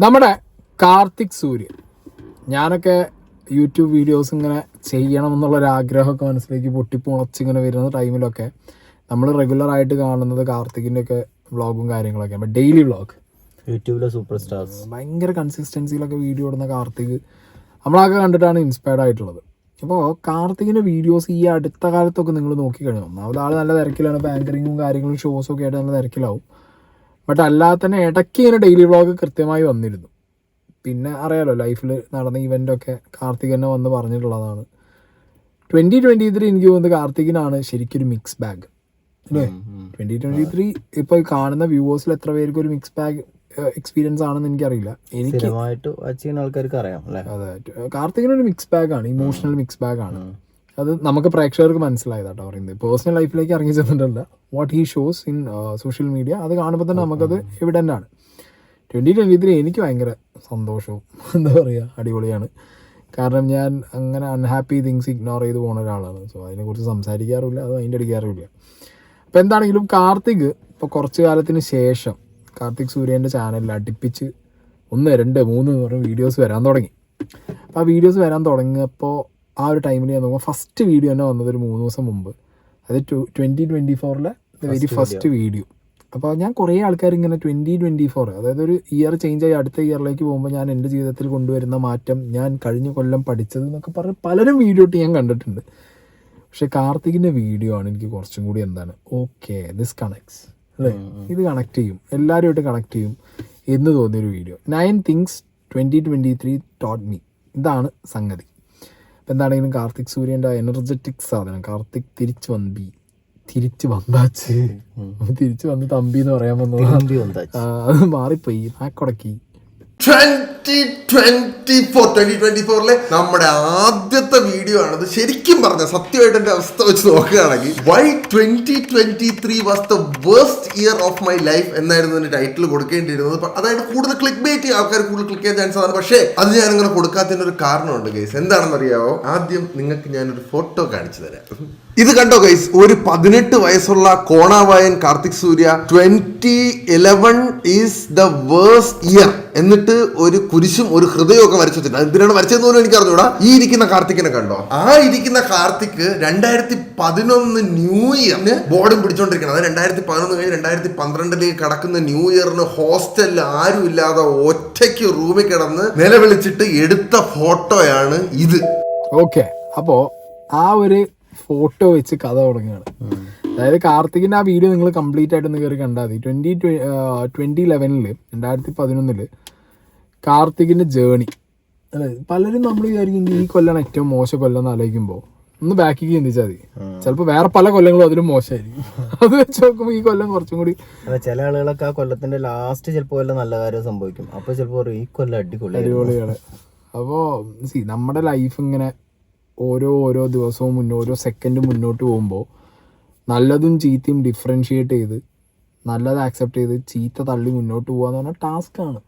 നമ്മുടെ കാർത്തിക് സൂര്യൻ, ഞാനൊക്കെ യൂട്യൂബ് വീഡിയോസ് ഇങ്ങനെ ചെയ്യണം എന്നുള്ളൊരാഗ്രഹമൊക്കെ മനസ്സിലേക്ക് പൊട്ടിപ്പൊളച്ചിങ്ങനെ വരുന്ന ടൈമിലൊക്കെ നമ്മൾ റെഗുലറായിട്ട് കാണുന്നത് കാർത്തികിൻ്റെയൊക്കെ വ്ളോഗും കാര്യങ്ങളൊക്കെ. അപ്പോൾ ഡെയിലി വ്ളോഗ് യൂട്യൂബിലെ സൂപ്പർ സ്റ്റാർസ് ഭയങ്കര കൺസിസ്റ്റൻസിയിലൊക്കെ വീഡിയോ ഇടുന്ന കാർത്തിക് നമ്മളൊക്കെ കണ്ടിട്ടാണ് ഇൻസ്പയർഡ് ആയിട്ടുള്ളത്. അപ്പോൾ കാർത്തികിൻ്റെ വീഡിയോസ് ഈ അടുത്ത കാലത്തൊക്കെ നിങ്ങൾ നോക്കിക്കഴിഞ്ഞു, ഒന്നാമത് ആൾ നല്ല തിരക്കിലാണ്, ആങ്കറിങ്ങും കാര്യങ്ങളും ഷോസും ഒക്കെ ആയിട്ട് നല്ല തിരക്കിലാവും. ബട്ട് അല്ലാതെ തന്നെ ഇടയ്ക്ക് ഇങ്ങനെ ഡെയിലി വ്ളോഗ് കൃത്യമായി വന്നിരുന്നു. പിന്നെ അറിയാലോ ലൈഫിൽ നടന്ന ഇവൻ്റൊക്കെ കാർത്തിക് തന്നെ വന്ന് പറഞ്ഞിട്ടുള്ളതാണ്. 2023 എനിക്ക് തോന്നുന്നത് കാർത്തികിനാണ് ശരിക്കൊരു മിക്സ് ബാഗ് അല്ലേ. 2023 ഇപ്പോൾ കാണുന്ന വ്യൂവേഴ്സിൽ എത്ര പേർക്ക് ഒരു മിക്സ് ബാഗ് എക്സ്പീരിയൻസ് ആണെന്ന് എനിക്കറിയില്ല. എനിക്ക് ആൾക്കാർക്ക് അറിയാം. അതെ, കാർത്തികിനൊരു മിക്സ് ബാഗാണ്, ഇമോഷണൽ മിക്സ് ബാഗാണ്. അത് നമുക്ക് പ്രേക്ഷകർക്ക് മനസ്സിലായതാട്ടോ പറയുന്നത്. പേഴ്സണൽ ലൈഫിലേക്ക് ഇറങ്ങി ചെന്നിട്ടല്ല, what he shows in social media അത് കാണുമ്പോൾ തന്നെ നമുക്കത് എവിഡൻ്റ് ആണ്. 2023 എനിക്ക് ഭയങ്കര സന്തോഷവും എന്താ പറയുക അടിപൊളിയാണ്. കാരണം ഞാൻ അങ്ങനെ അൺഹാപ്പി തിങ്സ് ഇഗ്നോർ ചെയ്ത് പോകുന്ന ഒരാളാണ്. സോ അതിനെക്കുറിച്ച് സംസാരിക്കാറില്ല, അത് അതിൻ്റെ അടിക്കാറുമില്ല. അപ്പോൾ എന്താണെങ്കിലും കാർത്തിക് ഇപ്പോൾ കുറച്ച് കാലത്തിന് ശേഷം കാർത്തിക് സൂര്യൻ്റെ ചാനലിൽ അടുപ്പിച്ച് 1, 2, 3 എന്ന് പറഞ്ഞ വീഡിയോസ് വരാൻ തുടങ്ങി. അപ്പോൾ ആ വീഡിയോസ് വരാൻ തുടങ്ങിയപ്പോൾ ആ ഒരു ടൈമിൽ ഞാൻ നോക്കുമ്പോൾ ഫസ്റ്റ് വീഡിയോ തന്നെ വന്നത് ഒരു 3 ദിവസം മുമ്പ്, അത് 2024 വെരി ഫസ്റ്റ് വീഡിയോ. അപ്പോൾ ഞാൻ കുറേ ആൾക്കാർ ഇങ്ങനെ 2024 അതായത് ഒരു ഇയർ ചേഞ്ച് ആയി അടുത്ത ഇയറിലേക്ക് പോകുമ്പോൾ ഞാൻ എൻ്റെ ജീവിതത്തിൽ കൊണ്ടുവരുന്ന മാറ്റം, ഞാൻ കഴിഞ്ഞ കൊല്ലം പഠിച്ചത് എന്നൊക്കെ പറഞ്ഞ് പലരും വീഡിയോ ഇട്ട് ഞാൻ കണ്ടിട്ടുണ്ട്. പക്ഷെ കാർത്തികിൻ്റെ വീഡിയോ ആണ് എനിക്ക് കുറച്ചും കൂടി എന്താണ് ഓക്കെ ദിസ് കണക്ട്സ് അല്ലേ, ഇത് കണക്ട് ചെയ്യും, എല്ലാവരുമായിട്ട് കണക്ട് ചെയ്യും എന്ന് തോന്നിയൊരു വീഡിയോ. 9 things 2023 taught me. ഇതാണ് സംഗതി. അപ്പം എന്താണെങ്കിലും കാർത്തിക് സൂര്യൻ്റെ എനർജറ്റിക് സാധനം കാർത്തിക് തിരിച്ചു വന്ന് തമ്പി എന്ന് പറയാൻ വന്നത് അത് മാറിപ്പോയി നാക്കൊടക്കി. 2024 നമ്മുടെ ആദ്യത്തെ വീഡിയോ ആണത്. ശരിക്കും പറഞ്ഞ സത്യമായിട്ട് എൻ്റെ അവസ്ഥ വെച്ച് നോക്കുകയാണെങ്കിൽ why 2023 was the worst year of my life എന്നായിരുന്നു അതിന്റെ ടൈറ്റിൽ കൊടുക്കേണ്ടിയിരുന്നത്. അതായത് കൂടുതൽ ക്ലിക്ക് ബൈറ്റ് ആൾക്കാർ കൂടുതൽ ക്ലിക്ക് ചെയ്യാൻ ചാൻസ് ആണ്. പക്ഷേ അത് ഞാൻ അങ്ങനെ കൊടുക്കാത്തതിന് ഒരു കാരണമുണ്ട് ഗൈസ്. എന്താണെന്ന് അറിയാമോ? ആദ്യം നിങ്ങൾക്ക് ഞാനൊരു ഫോട്ടോ കാണിച്ചു തരാം. ഇത് കണ്ടോ ഗൈസ്, ഒരു 18 വയസ്സുള്ള കോണാവായൻ കാർത്തിക് സൂര്യ 2011 ഈസ് ദ വേഴ്സ്റ്റ് ഇയർ എന്നിട്ട് ഒരു കുരിശും ഒരു ഹൃദയവും ഒക്കെ വരച്ചു വെച്ചിട്ടുണ്ട്. എന്തിനാണ് വരച്ചതെന്ന് പോലും എനിക്ക് അറിഞ്ഞൂടാ. ഈ ഇരിക്കുന്ന കാർത്തിക്കിനെ കണ്ടോ? ആ ഇരിക്കുന്ന കാർത്തിക് 2011 ന്യൂ ഇയറിന് ബോർഡും പിടിച്ചോണ്ടിരിക്കണം. അത് 2011 കഴിഞ്ഞ് 2012 കടക്കുന്ന ന്യൂ ഇയറിന് ഹോസ്റ്റലിൽ ആരും ഇല്ലാതെ ഒറ്റയ്ക്ക് റൂമിൽ കിടന്ന് നിലവിളിച്ചിട്ട് എടുത്ത ഫോട്ടോയാണ് ഇത്. ഓക്കെ, അപ്പോ ആ ഒരു ഫോട്ടോ വെച്ച് കഥ തുടങ്ങുകയാണ്. അതായത് കാർത്തികിൻ്റെ ആ വീഡിയോ നിങ്ങൾ കംപ്ലീറ്റ് ആയിട്ടൊന്ന് കയറി കണ്ടാൽ മതി. 2011 കാർത്തികിൻ്റെ ജേണി അല്ലെ. പലരും നമ്മൾ വിചാരിക്കും ഈ കൊല്ലാണ് ഏറ്റവും മോശം കൊല്ലം എന്ന് ആലോചിക്കുമ്പോൾ ഒന്ന് ബാക്കിക്ക് ചിന്തിച്ചാൽ മതി. ചിലപ്പോൾ വേറെ പല കൊല്ലങ്ങളും അതിലും മോശമായിരിക്കും. അത് വെച്ച് നോക്കുമ്പോൾ ഈ കൊല്ലം കുറച്ചും കൂടി ചില ആളുകളൊക്കെ ആ കൊല്ലത്തിന്റെ ലാസ്റ്റ് ചിലപ്പോൾ വല്ല നല്ല കാര്യം സംഭവിക്കും. അപ്പോൾ ചിലപ്പോൾ ഈ കൊല്ലം അടിപൊളിയാണ്. അപ്പോൾ നമ്മുടെ ലൈഫ് ഇങ്ങനെ ഓരോ ദിവസവും ഓരോ സെക്കൻഡും മുന്നോട്ട് പോകുമ്പോൾ നല്ലതും ചീത്തയും ഡിഫറൻഷിയേറ്റ് ചെയ്ത് നല്ലത് ആക്സെപ്റ്റ് ചെയ്ത് ചീത്ത തള്ളി മുന്നോട്ട് പോകാന്ന് പറഞ്ഞാൽ ടാസ്ക് ആണ്.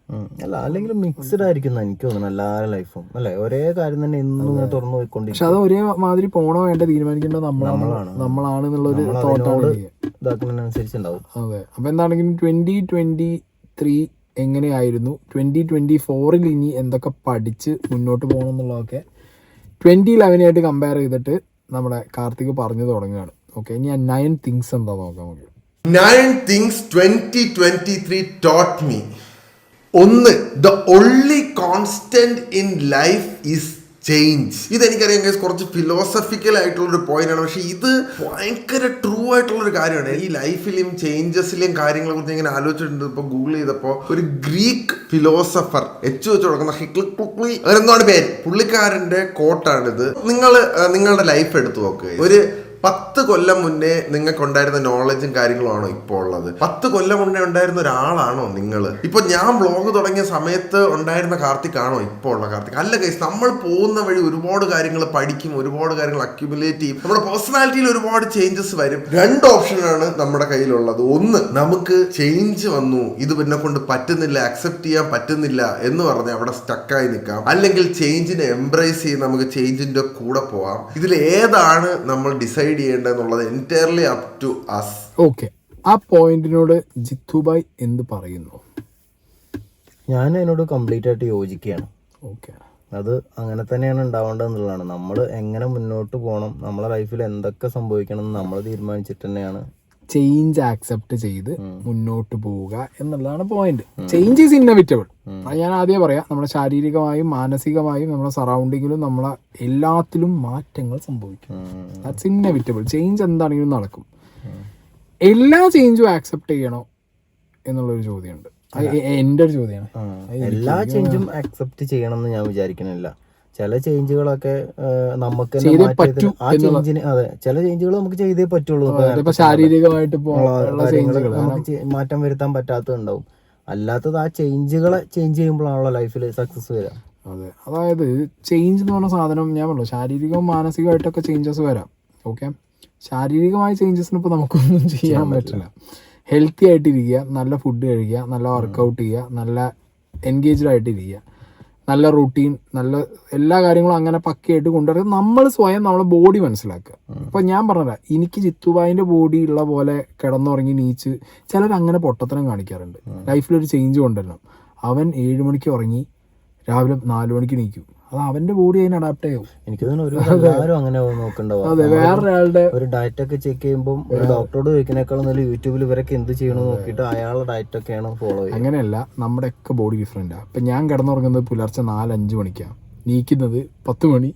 അല്ല, അല്ലെങ്കിൽ മിക്സ്ഡ് ആയിരിക്കും എനിക്ക് തോന്നുന്നു എല്ലാ ലൈഫും അല്ലെ. ഒരേ കാര്യം തന്നെ എന്നും തുറന്നു പോയിക്കൊണ്ടിരിക്കും. പക്ഷെ അത് ഒരേ മാതിരി പോണോ വേണ്ട തീരുമാനിക്കേണ്ടത് നമ്മളാണ് എന്നുള്ളൊരു തോട്ടാണ് ഇതാക്കുന്നതിനനുസരിച്ചുണ്ടാവും. അതെ. അപ്പൊ എന്താണെങ്കിലും 2023 എങ്ങനെയായിരുന്നു, 2024 ഇനി എന്തൊക്കെ പഠിച്ച് മുന്നോട്ട് പോകണം എന്നുള്ളതൊക്കെ 2011 കമ്പയർ ചെയ്തിട്ട് നമ്മുടെ കാർത്തിക് പറഞ്ഞു തുടങ്ങുകയാണ്. ഓക്കെ, ഇനി 9 things എന്താ നോക്കാം നമുക്ക്. 9 things 2023 taught me. 1, the only constant in life is change. ഇതെനിക്കറിയാം കുറച്ച് ഫിലോസഫിക്കൽ ആയിട്ടുള്ളൊരു പോയിന്റ് ആണ്, പക്ഷെ ഇത് ഭയങ്കര ട്രൂ ആയിട്ടുള്ളൊരു കാര്യമാണ്. ഈ ലൈഫിലെയും ചേഞ്ചസിലെയും കാര്യങ്ങളെ കുറിച്ച് ഇങ്ങനെ ആലോചിച്ചിട്ടുണ്ട്. ഇപ്പൊ ഗൂഗിൾ ചെയ്തപ്പോൾ ഒരു ഗ്രീക്ക് ഫിലോസഫർ വെച്ച് തുടങ്ങുന്ന ഹിക്ലിക്ലി അങ്ങനെന്താണ് പേര്, പുള്ളിക്കാരന്റെ കോട്ടാണിത്. നിങ്ങളുടെ ലൈഫ് എടുത്തു നോക്കുക. ഒരു 10 കൊല്ലം മുന്നേ നിങ്ങൾക്ക് ഉണ്ടായിരുന്ന നോളജും കാര്യങ്ങളുമാണോ ഇപ്പോൾ ഉള്ളത്? 10 കൊല്ലം മുന്നേ ഉണ്ടായിരുന്ന ഒരാളാണോ നിങ്ങൾ? ഇപ്പൊ ഞാൻ വ്ളോഗ് തുടങ്ങിയ സമയത്ത് ഉണ്ടായിരുന്ന കാർത്തിക് ആണോ ഇപ്പോൾ ഉള്ള കാർത്തിക്? അല്ല ഗൈസ്, നമ്മൾ പോകുന്ന വഴി ഒരുപാട് കാര്യങ്ങൾ പഠിക്കും, ഒരുപാട് കാര്യങ്ങൾ അക്യുമുലേറ്റ് ചെയ്യും, നമ്മുടെ പേഴ്സണാലിറ്റിയിൽ ഒരുപാട് ചേഞ്ചസ് വരും. 2 ഓപ്ഷനാണ് നമ്മുടെ കയ്യിലുള്ളത്. 1, നമുക്ക് ചേഞ്ച് വന്നു, ഇത് പിന്നെ കൊണ്ട് പറ്റുന്നില്ല, അക്സെപ്റ്റ് ചെയ്യാൻ പറ്റുന്നില്ല എന്ന് പറഞ്ഞ് അവിടെ സ്റ്റക്കായി നിൽക്കാം. അല്ലെങ്കിൽ ചേഞ്ചിനെ എംബ്രേസ് ചെയ്ത് നമുക്ക് ചേഞ്ചിന്റെ കൂടെ പോവാം. ഇതിൽ ഏതാണ് നമ്മൾ ഡിസൈഡ് ചെയ്യേണ്ടതെന്നുള്ളത് entirely up to us. Okay, ആ പോയിന്റിനോട് ജിത്തുബായ് എന്ത് പറയുന്നു? ഞാൻ അതിനോട് കംപ്ലീറ്റ് ആയിട്ട് യോജിക്കുകയാണ്. ഓക്കെ, അത് അങ്ങനെ തന്നെയാണ് ഉണ്ടാവേണ്ടത് എന്നുള്ളതാണ്. നമ്മൾ എങ്ങനെ മുന്നോട്ട് പോകണം, നമ്മളെ ലൈഫിൽ എന്തൊക്കെ സംഭവിക്കണം എന്ന് നമ്മൾ തീരുമാനിച്ചിട്ട് തന്നെയാണ് ചേഞ്ച് ആക്സെപ്റ്റ് ചെയ്ത് മുന്നോട്ട് പോവുക എന്നുള്ളതാണ് പോയിന്റ്. Change is inevitable. അത് ഞാൻ ആദ്യം പറയാം. നമ്മുടെ ശാരീരികമായും മാനസികമായും നമ്മുടെ സറൗണ്ടിങ്ങിലും നമ്മളെ എല്ലാത്തിലും മാറ്റങ്ങൾ സംഭവിക്കും. That's inevitable. ചേഞ്ച് എന്താണെങ്കിലും നടക്കും. എല്ലാ ചേഞ്ചും ആക്സെപ്റ്റ് ചെയ്യണോ എന്നുള്ളൊരു ചോദ്യമുണ്ട്. എൻ്റെ ഒരു ചോദ്യമാണ്. എല്ലാ ചേഞ്ചും ആക്സെപ്റ്റ് ചെയ്യണം എന്ന് ഞാൻ വിചാരിക്കണില്ല. ചില ചേഞ്ചുകളൊക്കെ നമുക്ക് ആ ചേഞ്ചിന് അതെ ചില ചേഞ്ചുകൾ നമുക്ക് ചെയ്തേ പറ്റുള്ളൂ. ശാരീരികമായിട്ട് നമുക്ക് മാറ്റം വരുത്താൻ പറ്റാത്തതുണ്ടാവും. അല്ലാത്തത് ആ ചേഞ്ചുകളെ ചേഞ്ച് ചെയ്യുമ്പോഴാണല്ലോ ലൈഫിൽ സക്സസ് വരാം. അതെ, അതായത് ചേഞ്ച് എന്ന് പറഞ്ഞ സാധനം ഞാൻ പറഞ്ഞു, ശാരീരികവും മാനസികമായിട്ടൊക്കെ ചേഞ്ചസ് വരാം. ഓക്കെ, ശാരീരികമായ ചേഞ്ചസിന് ഇപ്പോൾ നമുക്കൊന്നും ചെയ്യാൻ പറ്റില്ല. ഹെൽത്തി ആയിട്ടിരിക്കുക, നല്ല ഫുഡ് കഴിക്കുക, നല്ല വർക്കൗട്ട് ചെയ്യുക, നല്ല എൻഗേജ്ഡ് ആയിട്ടിരിക്കുക, നല്ല റൂട്ടീൻ, നല്ല എല്ലാ കാര്യങ്ങളും അങ്ങനെ പക്കയായിട്ട് കൊണ്ടുവരുന്നത് നമ്മൾ സ്വയം നമ്മളെ ബോഡി മനസ്സിലാക്കുക. ഇപ്പം ഞാൻ പറഞ്ഞില്ല, എനിക്ക് ജിത്തുബായിൻ്റെ ബോഡി ഉള്ള പോലെ കിടന്നുറങ്ങി നീച്ച് ചിലർ അങ്ങനെ പൊട്ടത്തരം കാണിക്കാറുണ്ട്. ലൈഫിലൊരു ചേഞ്ച് കൊണ്ടുവരണം. അവൻ 7 മണിക്ക് ഉറങ്ങി രാവിലെ 4 മണിക്ക് നീക്കും. അത് അവന്റെ ബോഡി അതിന് അഡാപ്റ്റ് ചെയ്യും. എനിക്ക് തോന്നുന്നു അങ്ങനെ നോക്കണ്ടാവും. അതെ, വേറൊരാളുടെ ഒരു ഡയറ്റ് ഒക്കെ ചെക്ക് ചെയ്യുമ്പോൾ ഒരു ഡോക്ടറോട് ചോദിക്കുന്നേക്കാളും നല്ല യൂട്യൂബിൽ ഇവരൊക്കെ എന്ത് ചെയ്യണം നോക്കിയിട്ട് അയാളുടെ ഡയറ്റ് ഒക്കെയാണ് ഫോളോ ചെയ്യുന്നത്. അങ്ങനെയല്ല, നമ്മുടെ ഒക്കെ ബോഡി ഡിഫറെന്റാ. ഇപ്പൊ ഞാൻ കിടന്നുറങ്ങുന്നത് പുലർച്ചെ 4-5 മണിക്കാണ്, നീക്കുന്നത് 10 മണി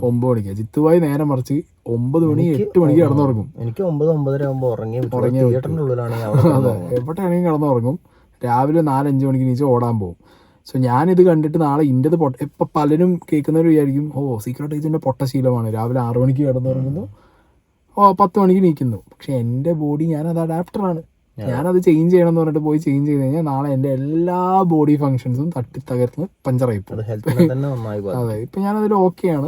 9 മണിക്കാണ്. ജിത്തുവായി നേരെ മറിച്ച് 9 മണി 8 മണിക്ക് കിടന്നുറങ്ങും. എനിക്ക് 9-9:30 ആകുമ്പോൾ ഉറങ്ങി തിയേറ്ററിന്റെ ഉള്ളിലാണെങ്കിൽ അതെ, എവിടെയാണെങ്കിൽ കിടന്നുറങ്ങും. രാവിലെ 4-5 മണിക്ക് നീച്ച് ഓടാൻ പോകും. സോ ഞാനിത് കണ്ടിട്ട് നാളെ ഇൻ്റെത് ഇപ്പം പലരും കേൾക്കുന്നവർ വിചാരിക്കും, സീക്രട്ട് ഏജൻറ്റിൻ്റെ പൊട്ടശീലമാണ്, രാവിലെ 6 മണിക്ക് കിടന്നുറങ്ങുന്നു, 10 മണിക്ക് നീക്കുന്നു. പക്ഷെ എൻ്റെ ബോഡി, ഞാനത് അഡാപ്റ്ററാണ്. ഞാനത് ചേഞ്ച് ചെയ്യണം എന്ന് പറഞ്ഞിട്ട് പോയി ചേഞ്ച് ചെയ്ത് കഴിഞ്ഞാൽ നാളെ എൻ്റെ എല്ലാ ബോഡി ഫങ്ഷൻസും തകർന്ന് പഞ്ചറായി പോകും. അതെ, ഇപ്പം ഞാനതിൽ ഓക്കെയാണ്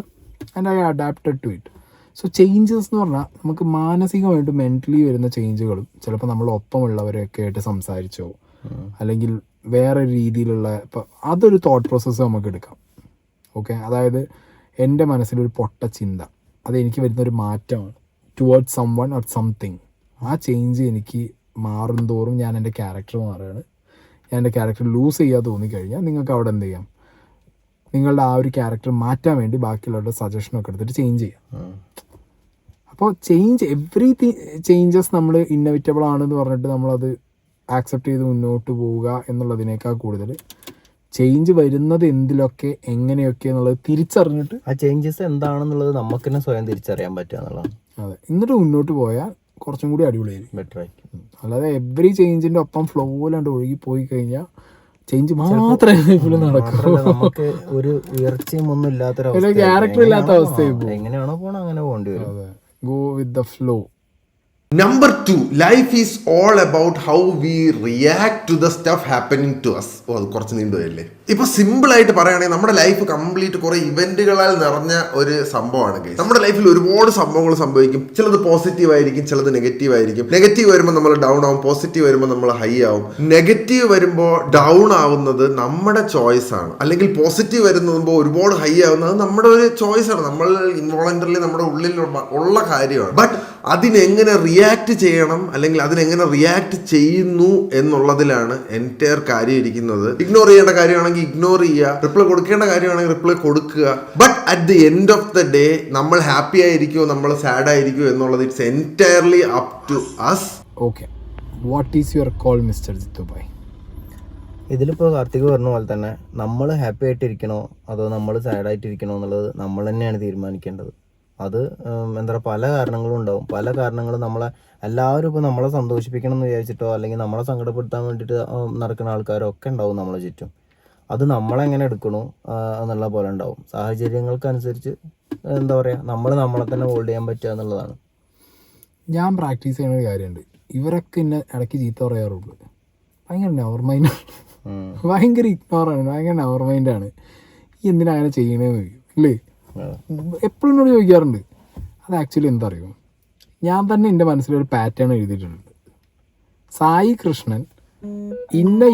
and I adapted to it. So changes എന്ന് പറഞ്ഞാൽ നമുക്ക് മാനസികമായിട്ട് മെൻ്റലി വരുന്ന ചേഞ്ചുകളും ചിലപ്പോൾ നമ്മൾ ഒപ്പമുള്ളവരെയൊക്കെ ആയിട്ട് സംസാരിച്ചോ അല്ലെങ്കിൽ വേറെ രീതിയിലുള്ള ഇപ്പം അതൊരു തോട്ട് പ്രോസസ്സ് നമുക്ക് എടുക്കാം. ഓക്കെ, അതായത് എൻ്റെ മനസ്സിലൊരു പൊട്ട ചിന്ത, അതെനിക്ക് വരുന്നൊരു മാറ്റമാണ് towards someone or something. ആ ചേഞ്ച് എനിക്ക് മാറും തോറും ഞാൻ എൻ്റെ ക്യാരക്ടർ മാറുകയാണ്. ഞാൻ എൻ്റെ ക്യാരക്ടർ ലൂസ് ചെയ്യാൻ തോന്നിക്കഴിഞ്ഞാൽ നിങ്ങൾക്ക് അവിടെ എന്ത് ചെയ്യാം, നിങ്ങളുടെ ആ ഒരു ക്യാരക്ടർ മാറ്റാൻ വേണ്ടി ബാക്കിയുള്ളവരുടെ സജഷനൊക്കെ എടുത്തിട്ട് ചേഞ്ച് ചെയ്യാം. അപ്പോൾ ചേഞ്ചസ് നമ്മൾ ഇന്നവിറ്റബിൾ ആണെന്ന് പറഞ്ഞിട്ട് നമ്മളത് ആക്സെപ്റ്റ് ചെയ്ത് മുന്നോട്ട് പോവുക എന്നുള്ളതിനേക്കാൾ കൂടുതൽ ചേഞ്ച് വരുന്നത് എന്തിലൊക്കെ എങ്ങനെയൊക്കെ എന്നുള്ളത് തിരിച്ചറിഞ്ഞിട്ട് ആ ചേഞ്ചസ് എന്താണെന്നുള്ളത് നമുക്ക് തന്നെ സ്വയം തിരിച്ചറിയാൻ പറ്റുക എന്നുള്ളതാണ്. അതെ, എന്നിട്ട് മുന്നോട്ട് പോയാൽ കുറച്ചും കൂടി അടിപൊളിയായിരിക്കും, ബെറ്റർ ആയിരിക്കും. അല്ലാതെ എവറി ചേഞ്ചിൻ്റെ ഒപ്പം ഫ്ലോയിലാണ്ട് ഒഴുകി പോയി കഴിഞ്ഞാൽ ചേഞ്ച് മാത്രമേ നടക്കൂ. നമുക്ക് ഒരു ഉയർച്ചയും ഒന്നും ഇല്ലാത്തൊരു ക്യാരക്ടർ ഇല്ലാത്ത അവസ്ഥയിൽ എങ്ങനെയാണോ പോകണം അങ്ങനെ പോകേണ്ടി വരും. Go with the flow. Number 2, life is all about how we react to the stuff happening to us. അത് കുറച്ച് നീണ്ടുപോയല്ലേ. ഇപ്പൊ സിമ്പിൾ ആയിട്ട് പറയുകയാണെങ്കിൽ നമ്മുടെ ലൈഫ് കംപ്ലീറ്റ് കുറെ ഇവന്റുകളാൽ നിറഞ്ഞ ഒരു സംഭവമാണ്. നമ്മുടെ ലൈഫിൽ ഒരുപാട് സംഭവങ്ങൾ സംഭവിക്കും. ചിലത് പോസിറ്റീവ് ആയിരിക്കും, ചിലത് നെഗറ്റീവ് ആയിരിക്കും. നെഗറ്റീവ് വരുമ്പോൾ നമ്മൾ ഡൗൺ ആവും, പോസിറ്റീവ് വരുമ്പോൾ നമ്മൾ ഹൈ ആവും. നെഗറ്റീവ് വരുമ്പോൾ ഡൗൺ ആവുന്നത് നമ്മുടെ ചോയ്സ് ആണ്, അല്ലെങ്കിൽ പോസിറ്റീവ് വരുമ്പോൾ ഒരുപാട് ഹൈ ആവുന്നത് നമ്മുടെ ഒരു ചോയ്സ് ആണ്, നമ്മൾ ഇൻവോളണ്ടറിലി നമ്മുടെ ഉള്ളിൽ ഉള്ള കാര്യമാണ്. ബട്ട് അതിനെങ്ങനെ റിയാക്ട് ചെയ്യണം അല്ലെങ്കിൽ അതിനെങ്ങനെ റിയാക്ട് ചെയ്യുന്നു എന്നുള്ളതിലാണ് എൻറ്റയർ കാര്യം ഇരിക്കുന്നത്. ഇഗ്നോർ ചെയ്യേണ്ട കാര്യമാണെങ്കിൽ ഇഗ്നോർ ചെയ്യുക, റിപ്ലൈ കൊടുക്കേണ്ട കാര്യമാണെങ്കിൽ റിപ്ലൈ കൊടുക്കുക. But at the end of the day നമ്മൾ ഹാപ്പി ആയിരിക്കുമോ നമ്മൾ സാഡ് ആയിരിക്കുമോ എന്നുള്ളത് it's entirely up to us. Okay, what is your call mister Jithubhai? ഇതിലിപ്പോൾ കാർത്തിക് പറഞ്ഞ പോലെ തന്നെ നമ്മൾ ഹാപ്പി ആയിട്ടിരിക്കണോ അതോ നമ്മൾ സാഡ് ആയിട്ടിരിക്കണോ എന്നുള്ളത് നമ്മൾ തന്നെയാണ് തീരുമാനിക്കേണ്ടത്. അത് എന്താ പറയുക, പല കാരണങ്ങളും ഉണ്ടാവും. പല കാരണങ്ങളും നമ്മളെ എല്ലാവരും ഇപ്പോൾ നമ്മളെ സന്തോഷിപ്പിക്കണം എന്ന് വിചാരിച്ചിട്ടോ അല്ലെങ്കിൽ നമ്മളെ സങ്കടപ്പെടുത്താൻ വേണ്ടിയിട്ട് നടക്കുന്ന ആൾക്കാരോ ഒക്കെ ഉണ്ടാവും നമ്മളെ ചുറ്റും. അത് നമ്മളെങ്ങനെ എടുക്കണോ എന്നുള്ള പോലെ ഉണ്ടാവും. സാഹചര്യങ്ങൾക്കനുസരിച്ച് എന്താ പറയുക, നമ്മളെ തന്നെ ഹോൾഡ് ചെയ്യാൻ പറ്റുക എന്നുള്ളതാണ്. ഞാൻ പ്രാക്ടീസ് ചെയ്യുന്ന ഒരു കാര്യമുണ്ട്. ഇവരൊക്കെ എന്നെ ഇടയ്ക്ക് ചീത്ത പറയാറുള്ളൂ. ഭയങ്കര നെവർ മൈൻഡാണ്, ഭയങ്കര ഇഗ്നോറാണ്, ഭയങ്കര നെവർ മൈൻഡാണ്. ഈ എന്തിനാ അങ്ങനെ ചെയ്യണേന്ന് ചോദിക്കും അല്ലേ, എപ്പോഴും എന്നോട് ചോദിക്കാറുണ്ട്. അത് ആക്ച്വലി എന്താ അറിയുമോ, ഞാൻ തന്നെ എൻ്റെ മനസ്സിലൊരു പാറ്റേൺ എഴുതിയിട്ടുണ്ട്. സായി കൃഷ്ണൻ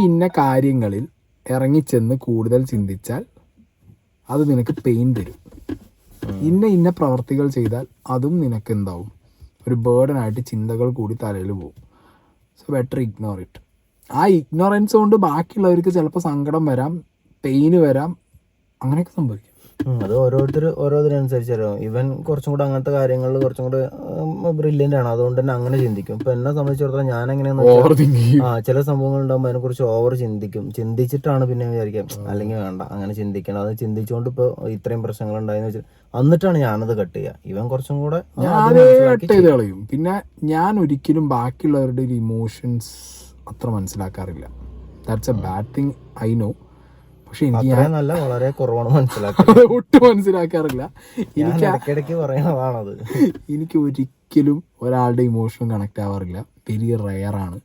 ഇന്ന കാര്യങ്ങളിൽ ഇറങ്ങിച്ചെന്ന് കൂടുതൽ ചിന്തിച്ചാൽ അത് നിനക്ക് പെയിൻ തരും. ഇന്ന പ്രവർത്തികൾ ചെയ്താൽ അതും നിനക്ക് എന്താവും, ഒരു ബേർഡനായിട്ട് ചിന്തകൾ കൂടി തലയിൽ പോകും. So better ignore it. ആ ഇഗ്നോറൻസ് കൊണ്ട് ബാക്കിയുള്ളവർക്ക് ചിലപ്പോൾ സങ്കടം വരാം, പെയിന് വരാം, അങ്ങനെയൊക്കെ സംഭവിക്കും. അത് ഓരോരുത്തരനുസരിച്ചാലും ഇവൻ കുറച്ചും കൂടെ അങ്ങനത്തെ കാര്യങ്ങളിൽ കുറച്ചും കൂടെ ബ്രില്യൻ്റ് ആണ്. അതുകൊണ്ട് തന്നെ അങ്ങനെ ചിന്തിക്കും. ഇപ്പൊ എന്നെ സംബന്ധിച്ചിടത്തോളം ഞാൻ എങ്ങനെയാന്ന് വെച്ചാൽ ചില സംഭവങ്ങൾ ഉണ്ടാകുമ്പോൾ അതിനെ കുറിച്ച് ഓവർ ചിന്തിച്ചിട്ടാണ് പിന്നെ വിചാരിക്കാം അല്ലെങ്കിൽ വേണ്ട അങ്ങനെ ചിന്തിക്കണം. അത് ചിന്തിച്ചുകൊണ്ട് ഇപ്പൊ ഇത്രയും പ്രശ്നങ്ങൾ ഉണ്ടായെന്ന് വെച്ചാൽ എന്നിട്ടാണ് ഞാനത് കട്ട് ചെയ്യുക. ഇവൻ കുറച്ചും കൂടെ കട്ട് ചെയ്ത് കളയും. പിന്നെ ഞാൻ ഒരിക്കലും ബാക്കിയുള്ളവരുടെ ഒരു ഇമോഷൻസ് അത്ര മനസ്സിലാക്കാറില്ല. That's a bad thing, I know. പക്ഷെ എനിക്ക് നല്ല വളരെ കുറവാണ് മനസ്സിലാക്കുന്നത്. ഒട്ടും മനസ്സിലാക്കാറില്ല. ഇടയ്ക്കിടയ്ക്ക് പറയണതാണത്. എനിക്ക് ഒരിക്കലും ഒരാളുടെ ഇമോഷൻ കണക്ട് ആവാറില്ല. വെരി റെയറാണ്.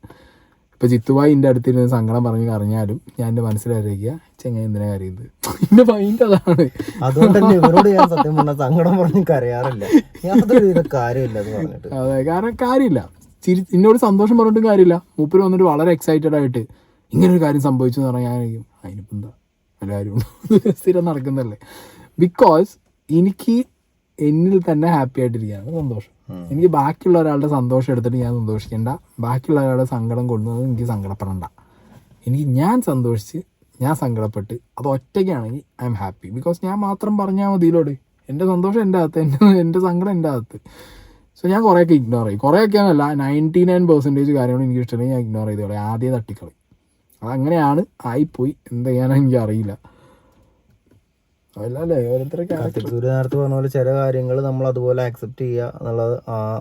ഇപ്പൊ ജിത്തുവായി എൻ്റെ അടുത്തിരുന്ന് സങ്കടം പറഞ്ഞ് കറിഞ്ഞാലും ഞാൻ എൻ്റെ മനസ്സിലായിരിക്കുക ചെങ്ങ എന്തിനാ കരയുന്നത്, എന്റെ മൈൻഡ് അതാണ്. അതുകൊണ്ട് തന്നെ ഇവരോട് ഞാൻ സത്യം പറഞ്ഞ സങ്കടം പറഞ്ഞ് കരയാറില്ല. യാതൊരു കാര്യമില്ല അത് പറഞ്ഞിട്ട്. അതെ, കാരണം കാര്യമില്ല. എന്നോട് സന്തോഷം പറഞ്ഞിട്ടും കാര്യമില്ല. മൂപ്പര് വന്നിട്ട് വളരെ എക്സൈറ്റഡ് ആയിട്ട് ഇങ്ങനൊരു കാര്യം സംഭവിച്ചു എന്ന് പറഞ്ഞാൽ ഞാനായിരിക്കും അതിനിപ്പോൾ എന്താ എല്ലാവരും സ്ഥിരം നടക്കുന്നതല്ലേ. ബിക്കോസ് എനിക്ക് എന്നിൽ തന്നെ ഹാപ്പി ആയിട്ടിരിക്കുകയാണ് സന്തോഷം. എനിക്ക് ബാക്കിയുള്ള ഒരാളുടെ സന്തോഷം എടുത്തിട്ട് ഞാൻ സന്തോഷിക്കേണ്ട, ബാക്കിയുള്ള ഒരാളുടെ സങ്കടം കൊണ്ടുവന്നത് എനിക്ക് സങ്കടപ്പെടണ്ട. എനിക്ക് ഞാൻ സന്തോഷിച്ച് ഞാൻ സങ്കടപ്പെട്ട് അത് ഒറ്റയ്ക്കാണെങ്കിൽ ഐ എം ഹാപ്പി. ബിക്കോസ് ഞാൻ മാത്രം പറഞ്ഞാൽ മതിയിലോട്. എൻ്റെ സന്തോഷം എൻ്റെ അകത്ത്, എൻ്റെ സങ്കടം എൻ്റെ അകത്ത്. സോ ഞാൻ കുറേയൊക്കെ ഇഗ്നോർ ചെയ്യും. കുറേയൊക്കെ അല്ല, 99% കാര്യങ്ങൾ എനിക്ക് ഇഷ്ടമല്ലെങ്കിൽ ഞാൻ ഇഗ്നോർ ചെയ്ത് കളയും, ആദ്യം തട്ടിക്കളയും. അതങ്ങനെയാണ് ആയിപ്പോയി, എന്ത് ചെയ്യാനാണ് എനിക്ക് അറിയില്ല. അതല്ലേ ഓരോരുത്തരൊക്കെ നേരത്തെ പറഞ്ഞ പോലെ ചില കാര്യങ്ങൾ നമ്മൾ അതുപോലെ ആക്സെപ്റ്റ് ചെയ്യുക എന്നുള്ളത്.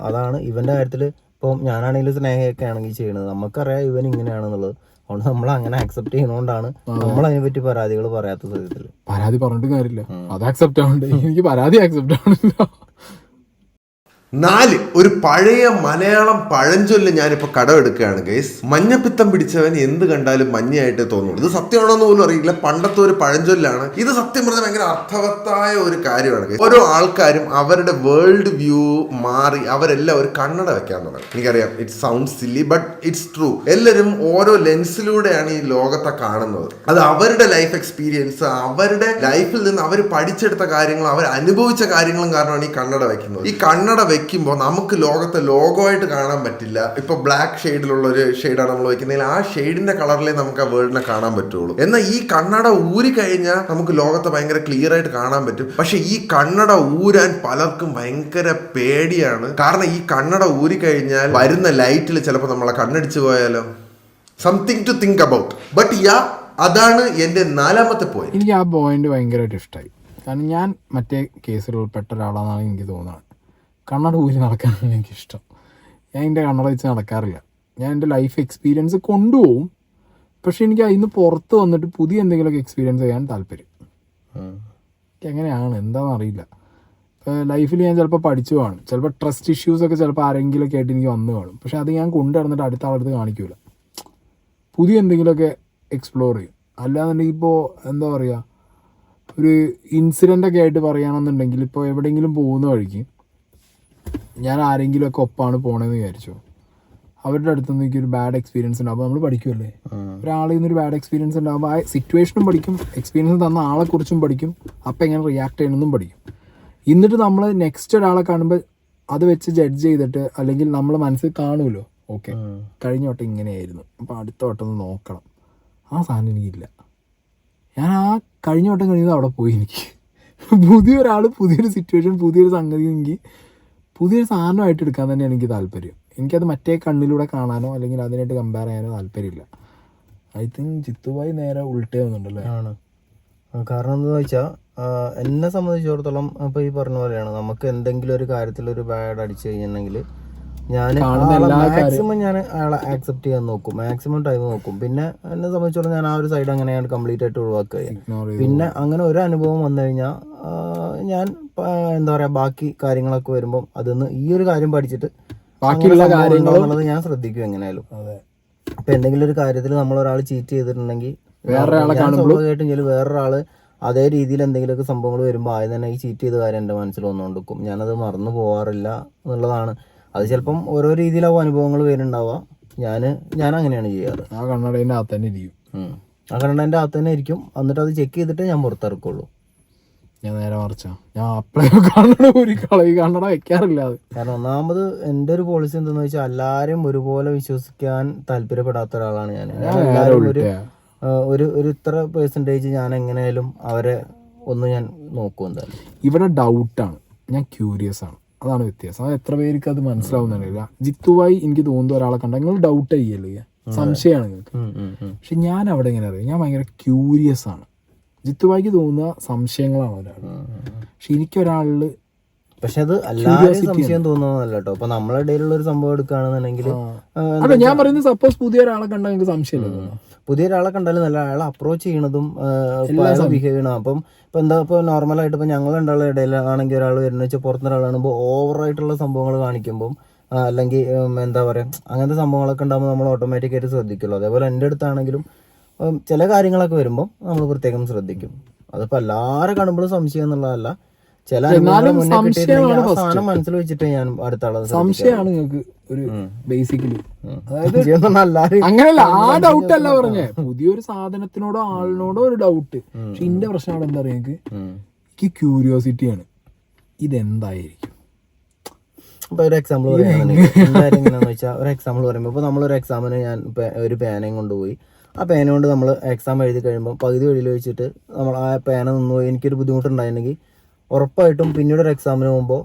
അതാണ് ഇവന്റെ കാര്യത്തിൽ. ഇപ്പം ഞാനാണെങ്കിലും സ്നേഹയൊക്കെ ആണെങ്കിൽ ചെയ്യണത് നമുക്കറിയാം ഇവൻ ഇങ്ങനെയാണെന്നുള്ളത്. അതുകൊണ്ട് നമ്മൾ അങ്ങനെ ആക്സെപ്റ്റ് ചെയ്യുന്നതുകൊണ്ടാണ് നമ്മൾ അതിനെ പറ്റി പരാതികൾ പറയാത്ത സത്യത്തിൽ. പരാതി പറഞ്ഞിട്ട് കാര്യമില്ല, അത് ആക്സെപ്റ്റ് ആവണ്ടേ. എനിക്ക് പരാതി ആക്സെപ്റ്റ് ആവണില്ല. 4 ഒരു പഴയ മലയാളം പഴഞ്ചൊല്ല് ഞാനിപ്പോൾ കടമെടുക്കുകയാണ് ഗൈസ്. മഞ്ഞപ്പിത്തം പിടിച്ചവൻ എന്ത് കണ്ടാലും മഞ്ഞയായിട്ട് തോന്നുള്ളൂ. ഇത് സത്യമാണോന്ന് പോലും അറിയില്ല. പണ്ടത്തെ ഒരു പഴഞ്ചൊല്ലാണ് ഇത്. സത്യം പറഞ്ഞാൽ ഭയങ്കര അർത്ഥവത്തായ ഒരു കാര്യമാണ് ഗൈസ്. ഓരോ ആൾക്കാരും അവരുടെ വേൾഡ് വ്യൂ മാറി അവരെല്ലാം ഒരു കണ്ണട വെക്കാൻ തുടങ്ങി. എനിക്കറിയാം it sound silly but it's true. എല്ലാവരും ഓരോ ലെൻസിലൂടെയാണ് ഈ ലോകത്തെ കാണുന്നത്. അത് അവരുടെ ലൈഫ് എക്സ്പീരിയൻസ്, അവരുടെ ലൈഫിൽ നിന്ന് അവർ പഠിച്ചെടുത്ത കാര്യങ്ങളും അവർ അനുഭവിച്ച കാര്യങ്ങളും കാരണമാണ് ഈ കണ്ണട വെക്കുന്നത്. ഈ കണ്ണട വെക്കുമ്പോൾ നമുക്ക് ലോകത്തെ ലോഗോയായിട്ട് കാണാൻ പറ്റില്ല. ഇപ്പൊ ബ്ലാക്ക് ഷെയ്ഡിലുള്ള ഒരു ഷെയ്ഡാണ് നമ്മൾ വെക്കുന്നതിൽ ആ ഷെയ്ഡിന്റെ കളറിലേ നമുക്ക് ആ വേൾഡിനെ കാണാൻ പറ്റുള്ളൂ. എന്നാൽ ഈ കണ്ണട ഊരി കഴിഞ്ഞാൽ നമുക്ക് ലോകത്തെ ഭയങ്കര ക്ലിയർ ആയിട്ട് കാണാൻ പറ്റും. പക്ഷെ ഈ കണ്ണട ഊരാൻ പലർക്കും ഭയങ്കര പേടിയാണ്. കാരണം ഈ കണ്ണട ഊരി കഴിഞ്ഞാൽ വരുന്ന ലൈറ്റിൽ ചിലപ്പോൾ നമ്മളെ കണ്ണടിച്ചു പോയാലോ. Something to think about. But അതാണ് എന്റെ 4ാമത്തെ പോയിന്റ്. എനിക്ക് ആ പോയിന്റ് ഭയങ്കരമായിട്ട് ഇഷ്ടമായി. കാരണം ഞാൻ മറ്റേ കേസിൽ ഉൾപ്പെട്ട ഒരാളാണെന്നാണ് എനിക്ക് തോന്നുന്നത്. കണ്ണട ഊരി നടക്കാനാണ് എനിക്കിഷ്ടം. ഞാൻ എൻ്റെ കണ്ണട വെച്ച് നടക്കാറില്ല. ഞാൻ എൻ്റെ ലൈഫ് എക്സ്പീരിയൻസ് കൊണ്ടുപോകും. പക്ഷെ എനിക്ക് അതിന് പുറത്ത് വന്നിട്ട് പുതിയ എന്തെങ്കിലുമൊക്കെ എക്സ്പീരിയൻസ് ചെയ്യാൻ താല്പര്യം. എങ്ങനെയാണ് എന്താണെന്ന് അറിയില്ല. ലൈഫിൽ ഞാൻ ചിലപ്പോൾ പഠിച്ചു കാണും, ചിലപ്പോൾ ട്രസ്റ്റ് ഇഷ്യൂസൊക്കെ ചിലപ്പോൾ ആരെങ്കിലുമൊക്കെ ആയിട്ട് എനിക്ക് വന്നു കാണും. പക്ഷെ അത് ഞാൻ കൊണ്ടുവന്നിട്ട് അടുത്ത ആളടുത്ത് കാണിക്കൂല. പുതിയ എന്തെങ്കിലുമൊക്കെ എക്സ്പ്ലോർ ചെയ്യും. അല്ലാന്നുണ്ടെങ്കിൽ ഇപ്പോൾ എന്താ പറയുക, ഒരു ഇൻസിഡൻ്റൊക്കെ ആയിട്ട് പറയുകയാണെന്നുണ്ടെങ്കിൽ ഇപ്പോൾ എവിടെയെങ്കിലും പോകുന്ന വഴിക്ക് ഞാൻ ആരെങ്കിലുമൊക്കെ ഒപ്പമാണ് പോകണമെന്ന് വിചാരിച്ചു, അവരുടെ അടുത്ത് നിന്ന് എനിക്കൊരു ബാഡ് എക്സ്പീരിയൻസ് ഉണ്ടാകുമ്പോൾ നമ്മൾ പഠിക്കുമല്ലേ. ഒരാളിൽ നിന്നൊരു ബാഡ് എക്സ്പീരിയൻസ് ഉണ്ടാകുമ്പോൾ ആ സിറ്റുവേഷനും പഠിക്കും, എക്സ്പീരിയൻസ് തന്ന ആളെക്കുറിച്ചും പഠിക്കും, അപ്പം എങ്ങനെ റിയാക്ട് ചെയ്യണമെന്നും പഠിക്കും. എന്നിട്ട് നമ്മൾ നെക്സ്റ്റ് ഒരാളെ കാണുമ്പോൾ അത് വെച്ച് ജഡ്ജ് ചെയ്തിട്ട്, അല്ലെങ്കിൽ നമ്മൾ മനസ്സിൽ കാണുമല്ലോ, ഓക്കെ കഴിഞ്ഞ വട്ടം ഇങ്ങനെയായിരുന്നു, അപ്പോൾ അടുത്ത വട്ടം ഒന്ന് നോക്കണം. ആ സാധനം എനിക്കില്ല. ഞാൻ ആ കഴിഞ്ഞ വട്ടം കഴിയുന്നത് അവിടെ പോയി. എനിക്ക് പുതിയൊരാൾ, പുതിയൊരു സിറ്റുവേഷൻ, പുതിയൊരു സംഗതി, എനിക്ക് പുതിയൊരു സാധനമായിട്ട് എടുക്കാൻ തന്നെയാണ് എനിക്ക് താല്പര്യം. എനിക്കത് മറ്റേ കണ്ണിലൂടെ കാണാനോ അല്ലെങ്കിൽ അതിനായിട്ട് കമ്പയർ ചെയ്യാനോ താല്പര്യമില്ല. ഐ തിങ്ക് ജിത്തുഭായി നേരെ ഉൾട്ടേ വന്നിട്ടുണ്ടല്ലേ. ആണ്. കാരണം എന്താണെന്ന് വെച്ചാൽ എന്നെ സംബന്ധിച്ചിടത്തോളം ഇപ്പോൾ ഈ പറഞ്ഞ പോലെയാണ്. നമുക്ക് എന്തെങ്കിലും ഒരു കാര്യത്തിൽ ഒരു ബാഡ് അടിച്ചു കഴിഞ്ഞിട്ടുണ്ടെങ്കിൽ ഞാൻ മാക്സിമം ഞാൻ അയാളെ ആക്സെപ്റ്റ് ചെയ്യാൻ നോക്കും, മാക്സിമം ടൈം നോക്കും. പിന്നെ എന്നെ സംബന്ധിച്ചോളം ഞാൻ ആ ഒരു സൈഡ് അങ്ങനെയാണ് കംപ്ലീറ്റ് ആയിട്ട് ഒഴിവാക്കുക. പിന്നെ അങ്ങനെ ഒരു അനുഭവം വന്നു കഴിഞ്ഞാൽ ഞാൻ എന്താ പറയുക, ബാക്കി കാര്യങ്ങളൊക്കെ വരുമ്പം അതിന്ന് ഈ ഒരു കാര്യം പഠിച്ചിട്ട് ബാക്കിയുള്ള കാര്യങ്ങളുള്ളത് ഞാൻ ശ്രദ്ധിക്കും എങ്ങനെയാലും. അപ്പൊ എന്തെങ്കിലും ഒരു കാര്യത്തിൽ നമ്മളൊരാൾ ചീറ്റ് ചെയ്തിട്ടുണ്ടെങ്കിൽ സ്വാഭാവികമായിട്ടും വേറൊരാള് അതേ രീതിയിൽ എന്തെങ്കിലുമൊക്കെ സംഭവങ്ങൾ വരുമ്പോൾ ആദ്യം തന്നെ ഈ ചീറ്റ് ചെയ്ത കാര്യം എൻ്റെ മനസ്സിൽ വന്നുകൊണ്ടിരിക്കും. ഞാനത് മറന്നു പോകാറില്ല എന്നുള്ളതാണ്. അത് ചിലപ്പം ഓരോ രീതിയിലാവും അനുഭവങ്ങൾ വരുന്നുണ്ടാവുക. ഞാൻ അങ്ങനെയാണ് ചെയ്യാറ്. ആ കണ്ണടേൻ്റെ അകത്ത് തന്നെ ഇരിക്കും. ആ കണ്ണടേൻ്റെ അകത്ത് തന്നെ ഇരിക്കും. എന്നിട്ട് അത് ചെക്ക് ചെയ്തിട്ട് ഞാൻ പുറത്തിറക്കുള്ളൂ. ഞാൻ നേരെ മറിച്ചാ, ഞാൻ അപ്പളേ കണ്ണട ഊരി കളയും, കണ്ണട വെക്കാറില്ല അത്. കാരണം ഒന്നാമത് എൻ്റെ ഒരു പോളിസി എന്താന്ന് വെച്ചാൽ എല്ലാവരും ഒരുപോലെ വിശ്വസിക്കാൻ താല്പര്യപ്പെടാത്ത ഒരാളാണ് ഞാൻ. എല്ലാവരും ഒരു ഇത്ര പെർസെൻറ്റേജ് ഞാൻ എങ്ങനെയാലും അവരെ ഒന്ന് ഞാൻ നോക്കും എന്തായാലും. ഇവിടെ ഡൗട്ടാണ്, ഞാൻ ക്യൂരിയസ് ആണ്, അതാണ് വ്യത്യാസം. അത് എത്ര പേർക്ക് അത് മനസ്സിലാവുന്നില്ല. ജിത്തുവായി എനിക്ക് തോന്നുന്ന ഒരാളെ കണ്ട നിങ്ങൾ ഡൗട്ട് ചെയ്യല്ലേ, സംശയമാണ് നിങ്ങൾക്ക്. പക്ഷെ ഞാൻ അവിടെ എങ്ങനെ അറിയാം, ഞാൻ ഭയങ്കര ക്യൂരിയസ് ആണ്. ജിത്തുവായിക്ക് തോന്നുന്ന സംശയങ്ങളാണ് ഒരാൾ, പക്ഷെ എനിക്കൊരാളില് പക്ഷെ അത് എല്ലാവരും സംശയം തോന്നുന്നതല്ല കേട്ടോ. ഇപ്പൊ നമ്മളെ ഇടയിലുള്ള ഒരു സംഭവം എടുക്കുകയാണെന്നുണ്ടെങ്കിൽ അല്ല, ഞാൻ പറയുന്നത് സപ്പോസ് പുതിയ ഒരാളെ കണ്ടാൽ നിങ്ങൾക്ക് സംശയമില്ല. പുതിയ ഒരാളെ കണ്ടാലും നല്ല അയാളെ അപ്രോച്ച് ചെയ്യണതും ബിഹേവ് ചെയ്യണം. അപ്പം ഇപ്പൊ എന്താ ഇപ്പൊ നോർമലായിട്ട് ഇപ്പൊ ഞങ്ങൾ രണ്ടാളുടെ ഇടയിലാണെങ്കിൽ ഒരാൾ വരുന്ന വെച്ചാൽ പുറത്തുനിന്നൊരാളാകുമ്പോൾ ഓവറായിട്ടുള്ള സംഭവങ്ങൾ കാണിക്കുമ്പോൾ അല്ലെങ്കിൽ എന്താ പറയാ അങ്ങനത്തെ സംഭവങ്ങളൊക്കെ ഉണ്ടാകുമ്പോൾ നമ്മൾ ഓട്ടോമാറ്റിക്കായിട്ട് ശ്രദ്ധിക്കുള്ളൂ. അതേപോലെ എൻ്റെ അടുത്താണെങ്കിലും ചില കാര്യങ്ങളൊക്കെ വരുമ്പോൾ നമ്മൾ പ്രത്യേകം ശ്രദ്ധിക്കും. അതിപ്പോ എല്ലാവരും കാണുമ്പോഴും സംശയം എന്നുള്ളതല്ല, ചില സാധനം മനസ്സിൽ വെച്ചിട്ട് ഞാൻ അടുത്ത ആളെ സംശയമാണ് നിങ്ങൾക്ക് ഒരു ബേസിക്കലി. അങ്ങനെയല്ല, ആ ഡൗട്ട് അല്ല പറഞ്ഞേ, പുതിയൊരു സാധനത്തിനോടോ ആളിനോടോ ഒരു ഡൗട്ട്. പക്ഷെ എന്റെ പ്രശ്നം അവിടെ എന്താ പറയാ, എനിക്ക് ക്യൂരിയോസിറ്റിയാണ്, ഇതെന്തായിരിക്കും. ഇപ്പൊ ഒരു എക്സാമ്പിൾ പറയുകയാണെന്നുണ്ടെങ്കിൽ എങ്ങനെയാണെന്ന് വെച്ചാൽ, ഒരു എക്സാമ്പിൾ പറയുമ്പോൾ ഇപ്പൊ നമ്മളൊരു എക്സാമിന് ഞാൻ ഒരു പേനയും കൊണ്ടുപോയി, ആ പേന കൊണ്ട് നമ്മൾ എക്സാം എഴുതി കഴിയുമ്പോൾ പകുതി വഴിയിൽ വെച്ചിട്ട് നമ്മൾ ആ പേന നിന്നുപോയി എനിക്കൊരു ബുദ്ധിമുട്ടുണ്ടായിട്ടുണ്ടെങ്കിൽ ഉറപ്പായിട്ടും പിന്നീട് ഒരു എക്സാമിന് പോകുമ്പോൾ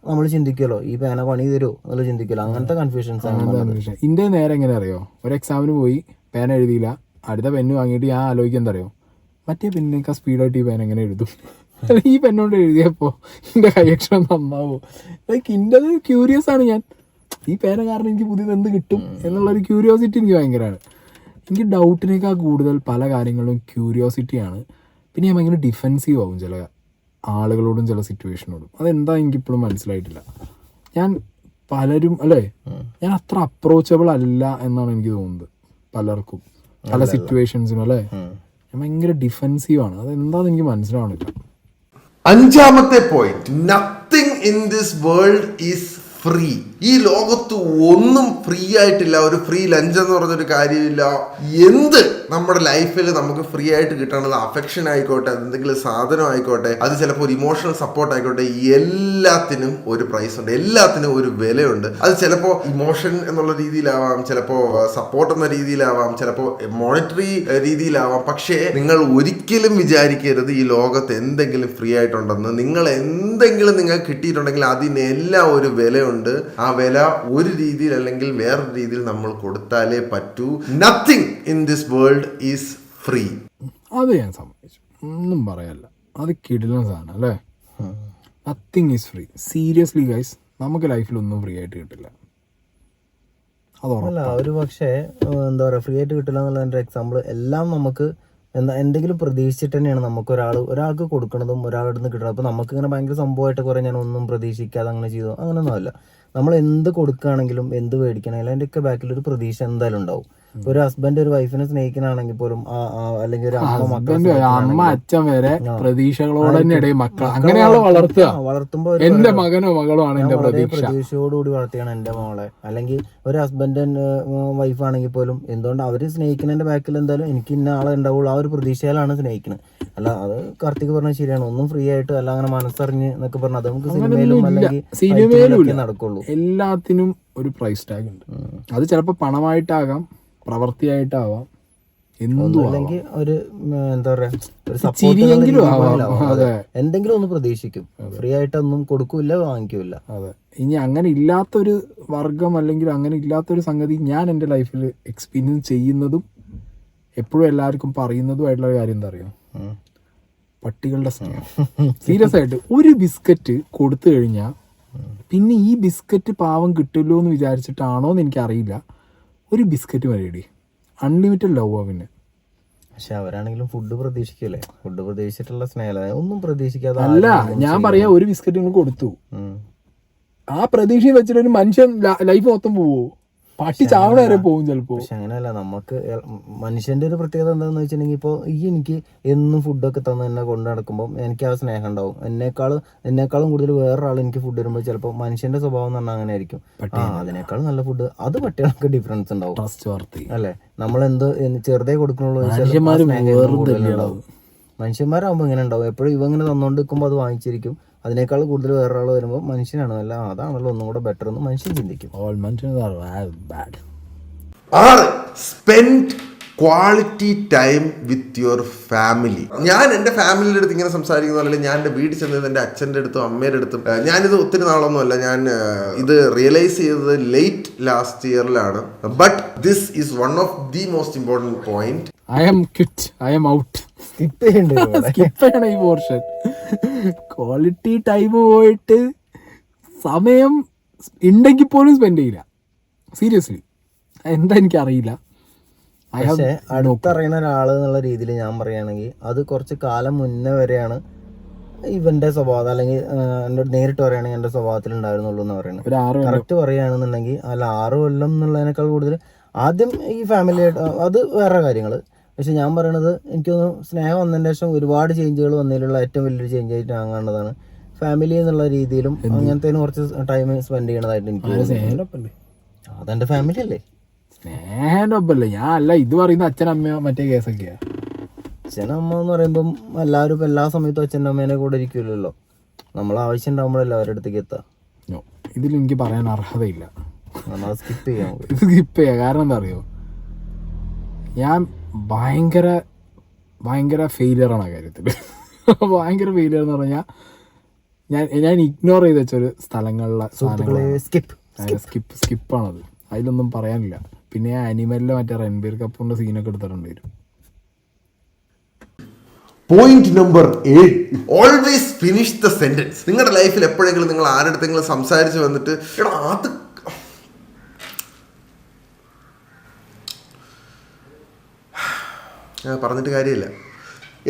നമ്മൾ ചിന്തിക്കുമല്ലോ, ഈ പേന പണി തരുമോ എന്നുള്ള ചിന്തിക്കുമല്ലോ. അങ്ങനത്തെ കൺഫ്യൂഷൻസ് ആണ്. ഇന്ത്യ നേരെ എങ്ങനെ അറിയോ, ഒരു എക്സാമിന് പോയി പേന എഴുതിയില്ല, അടുത്ത പെണ്ണ് വാങ്ങിയിട്ട് ഞാൻ ആലോചിക്കാൻ എന്താ അറിയോ, മറ്റേ പെണ്ണിനേക്കാൾ സ്പീഡായിട്ട് ഈ പേന എങ്ങനെ എഴുതും, ഈ പെണ്ണോണ്ട് എഴുതിയപ്പോൾ എൻ്റെ കൈയക്ഷരം നന്നാവോ. ലൈക്ക് ഇൻ്റെത് ക്യൂരിയസ് ആണ് ഞാൻ, ഈ പേന കാരണം എനിക്ക് പുതിയത് എന്ത് കിട്ടും എന്നുള്ളൊരു ക്യൂരിയോസിറ്റി എനിക്ക് ഭയങ്കരമാണ്. എനിക്ക് ഡൗട്ടിനേക്കാൾ കൂടുതൽ പല കാര്യങ്ങളിലും ക്യൂരിയോസിറ്റിയാണ്. പിന്നെ ഞാൻ ഭയങ്കര ഡിഫെൻസീവ് ആവും ചില ആളുകളോടും ചില സിറ്റുവേഷനോടും. അതെന്താ എനിക്കിപ്പോഴും മനസ്സിലായിട്ടില്ല. ഞാൻ പലരും അല്ലേ, ഞാൻ അത്ര അപ്രോച്ചബിൾ അല്ല എന്നാണ് എനിക്ക് തോന്നുന്നത് പലർക്കും, പല സിറ്റുവേഷൻസിനും അല്ലേ. ഞാൻ ഭയങ്കര ഡിഫെൻസീവ് ആണ്, അതെന്താന്ന് എനിക്ക് മനസ്സിലാവണില്ല. അഞ്ചാമത്തെ point, nothing in this world is free. ഈ ലോകത്ത് ഒന്നും ഫ്രീ ആയിട്ടില്ല. ഒരു ഫ്രീ ലഞ്ച് എന്ന് പറഞ്ഞൊരു കാര്യമില്ല. എന്ത് നമ്മുടെ ലൈഫിൽ നമുക്ക് ഫ്രീ ആയിട്ട് കിട്ടണത്, അഫെക്ഷൻ ആയിക്കോട്ടെ, എന്തെങ്കിലും സാധനം ആയിക്കോട്ടെ, അത് ചിലപ്പോൾ ഒരു ഇമോഷണൽ സപ്പോർട്ട് ആയിക്കോട്ടെ, എല്ലാത്തിനും ഒരു പ്രൈസ് ഉണ്ട്, എല്ലാത്തിനും ഒരു വിലയുണ്ട്. അത് ചിലപ്പോൾ ഇമോഷൻ എന്നുള്ള രീതിയിലാവാം, ചിലപ്പോൾ സപ്പോർട്ട് എന്ന രീതിയിലാവാം, ചിലപ്പോൾ മോണിറ്ററി രീതിയിലാവാം. പക്ഷേ നിങ്ങൾ ഒരിക്കലും വിചാരിക്കരുത് ഈ ലോകത്ത് എന്തെങ്കിലും ഫ്രീ ആയിട്ടുണ്ടെന്ന്. നിങ്ങൾ എന്തെങ്കിലും നിങ്ങൾക്ക് കിട്ടിയിട്ടുണ്ടെങ്കിൽ അതിനെല്ലാം ഒരു വിലയുണ്ട്. ആ വില ഒരു രീതിയിൽ അല്ലെങ്കിൽ വേറൊരു രീതിയിൽ നമ്മൾ കൊടുത്താലേ പറ്റൂ. Nothing in this world is free. അത് ഞാൻ സമ്മതിച്ചു, ഒന്നും പറയല്ല, അത് കിടിലൻ സാധനം അല്ലേ. Nothing is free. Seriously guys, നമുക്ക് ലൈഫിൽ ഒന്നും ഫ്രീ ആയിട്ട് കിട്ടില്ല. അതല്ല, ഒരു പക്ഷേ എന്താ പറയുക, ഫ്രീ ആയിട്ട് കിട്ടില്ല എന്നുള്ളതിൻ്റെ എക്സാമ്പിൾ എല്ലാം നമുക്ക് എന്തെങ്കിലും പ്രതീക്ഷിച്ചിട്ട് തന്നെയാണ് നമുക്ക് ഒരാൾക്ക് കൊടുക്കണതും ഒരാളുടെ നിന്ന് കിട്ടണം. അപ്പോൾ നമുക്കിങ്ങനെ ഭയങ്കര സംഭവമായിട്ട് കുറേ ഞാൻ ഒന്നും പ്രതീക്ഷിക്കാതെ അങ്ങനെ ചെയ്തു അങ്ങനെയൊന്നും അല്ല. നമ്മൾ എന്ത് കൊടുക്കുകയാണെങ്കിലും എന്ത് മേടിക്കണമെങ്കിലും അതിൻ്റെയൊക്കെ ബാക്കിൽ ഒരു പ്രതീക്ഷ എന്തായാലും ഉണ്ടാവും. ഒരു ഹസ്ബൻഡ് ഒരു വൈഫിനെ സ്നേഹിക്കണമെങ്കിൽ പോലും അല്ലെങ്കിൽ ഒരു അമ്മ അച്ഛൻ വരെ പ്രതീക്ഷകളോടെ മക്കൾ അങ്ങനെയാണോ വളർത്തുമ്പോൾ എന്റെ മകനോ മകളോ ആണ് എന്റെ പ്രതീക്ഷയോടുകൂടി വളർത്തിയാണ് എന്റെ മോളെ. അല്ലെങ്കിൽ ഒരു ഹസ്ബൻഡ് വൈഫാണെങ്കിൽ പോലും എന്തുകൊണ്ട് അവര് സ്നേഹിക്കുന്നതിന്റെ ബാക്കിൽ എന്തായാലും എനിക്ക് ഇന്ന ആളെ ഉണ്ടാവുള്ളൂ, ആ ഒരു പ്രതീക്ഷയിലാണ് സ്നേഹിക്കുന്നത്. അല്ല, അത് കാർത്തിക് പറഞ്ഞത് ശരിയാണ്, ഒന്നും ഫ്രീ ആയിട്ട് അല്ല അങ്ങനെ മനസ്സറിഞ്ഞ് എന്നൊക്കെ പറഞ്ഞാൽ അത് നമുക്ക് സിനിമയിലും നടക്കുള്ളൂ. എല്ലാത്തിനും ഒരു പ്രൈസ് ടാഗ് ഉണ്ട്. അത് ചിലപ്പോൾ പണമായിട്ടാകാം, പ്രവൃത്തിയായിട്ടാവാം, അല്ലെങ്കിൽ ഒരു എന്താ പറയാ എന്തെങ്കിലും ഒന്ന് പ്രതീക്ഷിക്കും. ഫ്രീ ആയിട്ടൊന്നും കൊടുക്കൂല, വാങ്ങിക്കൂല. അതെ, ഇനി അങ്ങനെ ഇല്ലാത്തൊരു വർഗം അല്ലെങ്കിൽ അങ്ങനെ ഇല്ലാത്തൊരു സംഗതി ഞാൻ എൻ്റെ ലൈഫിൽ എക്സ്പീരിയൻസ് ചെയ്യുന്നതും എപ്പോഴും എല്ലാവർക്കും പറയുന്നതുമായിട്ടുള്ള കാര്യം എന്താ അറിയോ, പട്ടികളുടെ സ്നേഹം. സീരിയസ് ആയിട്ട് ഒരു ബിസ്ക്കറ്റ് കൊടുത്തു കഴിഞ്ഞാൽ പിന്നെ ഈ ബിസ്ക്കറ്റ് പാവം കിട്ടുമല്ലോ എന്ന് വിചാരിച്ചിട്ടാണോ എന്ന് എനിക്കറിയില്ല, ഒരു ബിസ്ക്കറ്റ് വരെയടി അൺലിമിറ്റഡ് ലവ്. പിന്നെ പക്ഷെ അവരാണെങ്കിലും ഫുഡ് പ്രതീക്ഷിക്കല്ലേ, ഫുഡ് പ്രതീക്ഷിച്ചിട്ടുള്ള സ്നേഹം ഒന്നും പ്രതീക്ഷിക്കാതെ അല്ല. ഞാൻ പറയാ, ഒരു ബിസ്ക്കറ്റ് നിങ്ങൾ കൊടുത്തു, ആ പ്രതീക്ഷ വെച്ചിട്ട് ഒരു മനുഷ്യൻ ലൈഫ് മൊത്തം പോവോ? പട്ടി ചാവണ വരെ പോകും ചിലപ്പോ. പക്ഷെ അങ്ങനെയല്ല, നമുക്ക് മനുഷ്യന്റെ ഒരു പ്രത്യേകത എന്താണെന്ന് വെച്ചിട്ടുണ്ടെങ്കിൽ ഇപ്പോൾ എനിക്ക് എന്നും ഫുഡൊക്കെ തന്ന് എന്നെ കൊണ്ട് നടക്കുമ്പോൾ എനിക്ക് ആ സ്നേഹം ഉണ്ടാവും. എന്നെക്കാളും കൂടുതൽ വേറൊരാൾ എനിക്ക് ഫുഡ് വരുമ്പോൾ ചിലപ്പോൾ മനുഷ്യന്റെ സ്വഭാവം എന്ന് പറഞ്ഞാൽ അങ്ങനെ ആയിരിക്കും, അതിനേക്കാളും നല്ല ഫുഡ്. അത് പട്ടികൾക്ക് ഡിഫറൻസ് ഉണ്ടാവും അല്ലേ. നമ്മളെന്ത് ചെറുതേ കൊടുക്കണുള്ളൂ, മനുഷ്യന്മാരാകുമ്പോൾ ഇങ്ങനെ ഉണ്ടാവും. എപ്പോഴും ഇവ ഇങ്ങനെ തന്നുകൊണ്ട് നിൽക്കുമ്പോൾ അത് വാങ്ങിച്ചിരിക്കും. അതിനേക്കാൾ കൂടുതൽ വേറൊരാൾ വരുമ്പോൾ മനുഷ്യനാണ് അല്ല അതാണല്ലോ ഒന്നും കൂടെ ബെറ്റർ എന്ന് മനുഷ്യൻ ചിന്തിക്കും. All mentions are bad. 6. Spend quality time with your family. ഞാൻ എൻ്റെ ഫാമിലിയുടെ അടുത്ത് ഇങ്ങനെ സംസാരിക്കുന്ന പോലെ ഞാൻ എൻ്റെ വീട്ടിൽ ചെന്നത് എൻ്റെ അച്ഛൻ്റെ അടുത്തും അമ്മയുടെ അടുത്തും ഞാനിത് ഒത്തിരി നാളൊന്നുമല്ല, ഞാൻ ഇത് റിയലൈസ് ചെയ്തത് ലേറ്റ് ലാസ്റ്റ് ഇയറിലാണ്. But this is one of the most important point. I am quit. I am out. Skip ചെയ്യേണ്ടത് സ്കിപ്പ് ചെയ്യണം ഈ പോർഷൻ. ക്വാളിറ്റി ടൈം പോയിട്ട് സമയം ഉണ്ടെങ്കിൽ പോലും സ്പെൻഡ് ചെയ്യില്ല. സീരിയസ്ലി എന്താ എനിക്കറിയില്ല. പക്ഷെ അടുത്തറിയുന്ന ഒരാള് എന്നുള്ള രീതിയിൽ ഞാൻ പറയുകയാണെങ്കിൽ അത് കുറച്ച് കാലം മുന്നേ വരെയാണ് ഇവന്റെ സ്വഭാവം, അല്ലെങ്കിൽ എന്നോട് നേരിട്ട് പറയുകയാണെങ്കിൽ എൻ്റെ സ്വഭാവത്തിൽ ഉണ്ടായിരുന്നുള്ളൂ എന്ന് പറയുന്നത്. ഒരു 6 കറക്റ്റ് പറയുകയാണെന്നുണ്ടെങ്കിൽ അല്ല 6 കൊല്ലം എന്നുള്ളതിനേക്കാൾ കൂടുതൽ ആദ്യം ഈ ഫാമിലിയായിട്ട് അത് വേറെ കാര്യങ്ങൾ. പക്ഷെ ഞാൻ പറയണത് എനിക്ക് തോന്നുന്നു സ്നേഹം വന്നതിന് ശേഷം ഒരുപാട് ചേഞ്ചുകൾ വന്നതിലുള്ള ഏറ്റവും വലിയൊരു ചേഞ്ച് ആയിട്ട് ഞാൻ കാണുന്നതാണ് ഫാമിലി എന്നുള്ള രീതിയിലും അങ്ങനത്തെ കുറച്ച് ടൈം സ്പെൻഡ് ചെയ്യണതായിട്ട് എനിക്ക് തോന്നുന്നു. അതെന്റെ ഫാമിലി അല്ലേ, സ്നേഹന്റെ ഒപ്പല്ലേ. ഞാൻ അല്ല ഇത് പറയുന്ന അച്ഛനമ്മയോ മറ്റേ കേസൊക്കെയാ. അച്ഛനമ്മ എന്ന് പറയുമ്പം എല്ലാവരും ഇപ്പം എല്ലാ സമയത്തും അച്ഛൻ്റെ അമ്മേനെ കൂടെ ഇരിക്കില്ലല്ലോ. നമ്മൾ ആവശ്യം ഉണ്ടാകുമ്പോഴല്ലേ അവരുടെ അടുത്തേക്ക് എത്താം. ഇതിൽ എനിക്ക് പറയാൻ അർഹതയില്ല. നമ്മൾ സ്കിപ്പ് ചെയ്യാം. ഇത് സ്കിപ്പ് ചെയ്യാം. കാരണം എന്താ അറിയോ, ഞാൻ ഭയങ്കര ഫെയിലിയറാണ് ആ കാര്യത്തിൽ. ഭയങ്കര ഫെയിലിയർ എന്ന് പറഞ്ഞാൽ ഞാൻ ഇഗ്നോർ ചെയ്ത് വെച്ചൊരു സ്ഥലങ്ങളിലെ സ്കിപ്പാണത്. അതിലൊന്നും പറയാനില്ല. പിന്നെ ആനിമലിലെ മറ്റേ റൺബീർ കപ്പൂറിന്റെ സീനൊക്കെ എടുത്തിട്ടുണ്ട് വരും. Point number 8, always finish the sentence. നിങ്ങളുടെ ലൈഫിൽ എപ്പോഴെങ്കിലും നിങ്ങൾ ആരുടെടുത്തെങ്കിലും സംസാരിച്ച് വന്നിട്ട് എടാ അത് പറഞ്ഞിട്ട് കാര്യമില്ല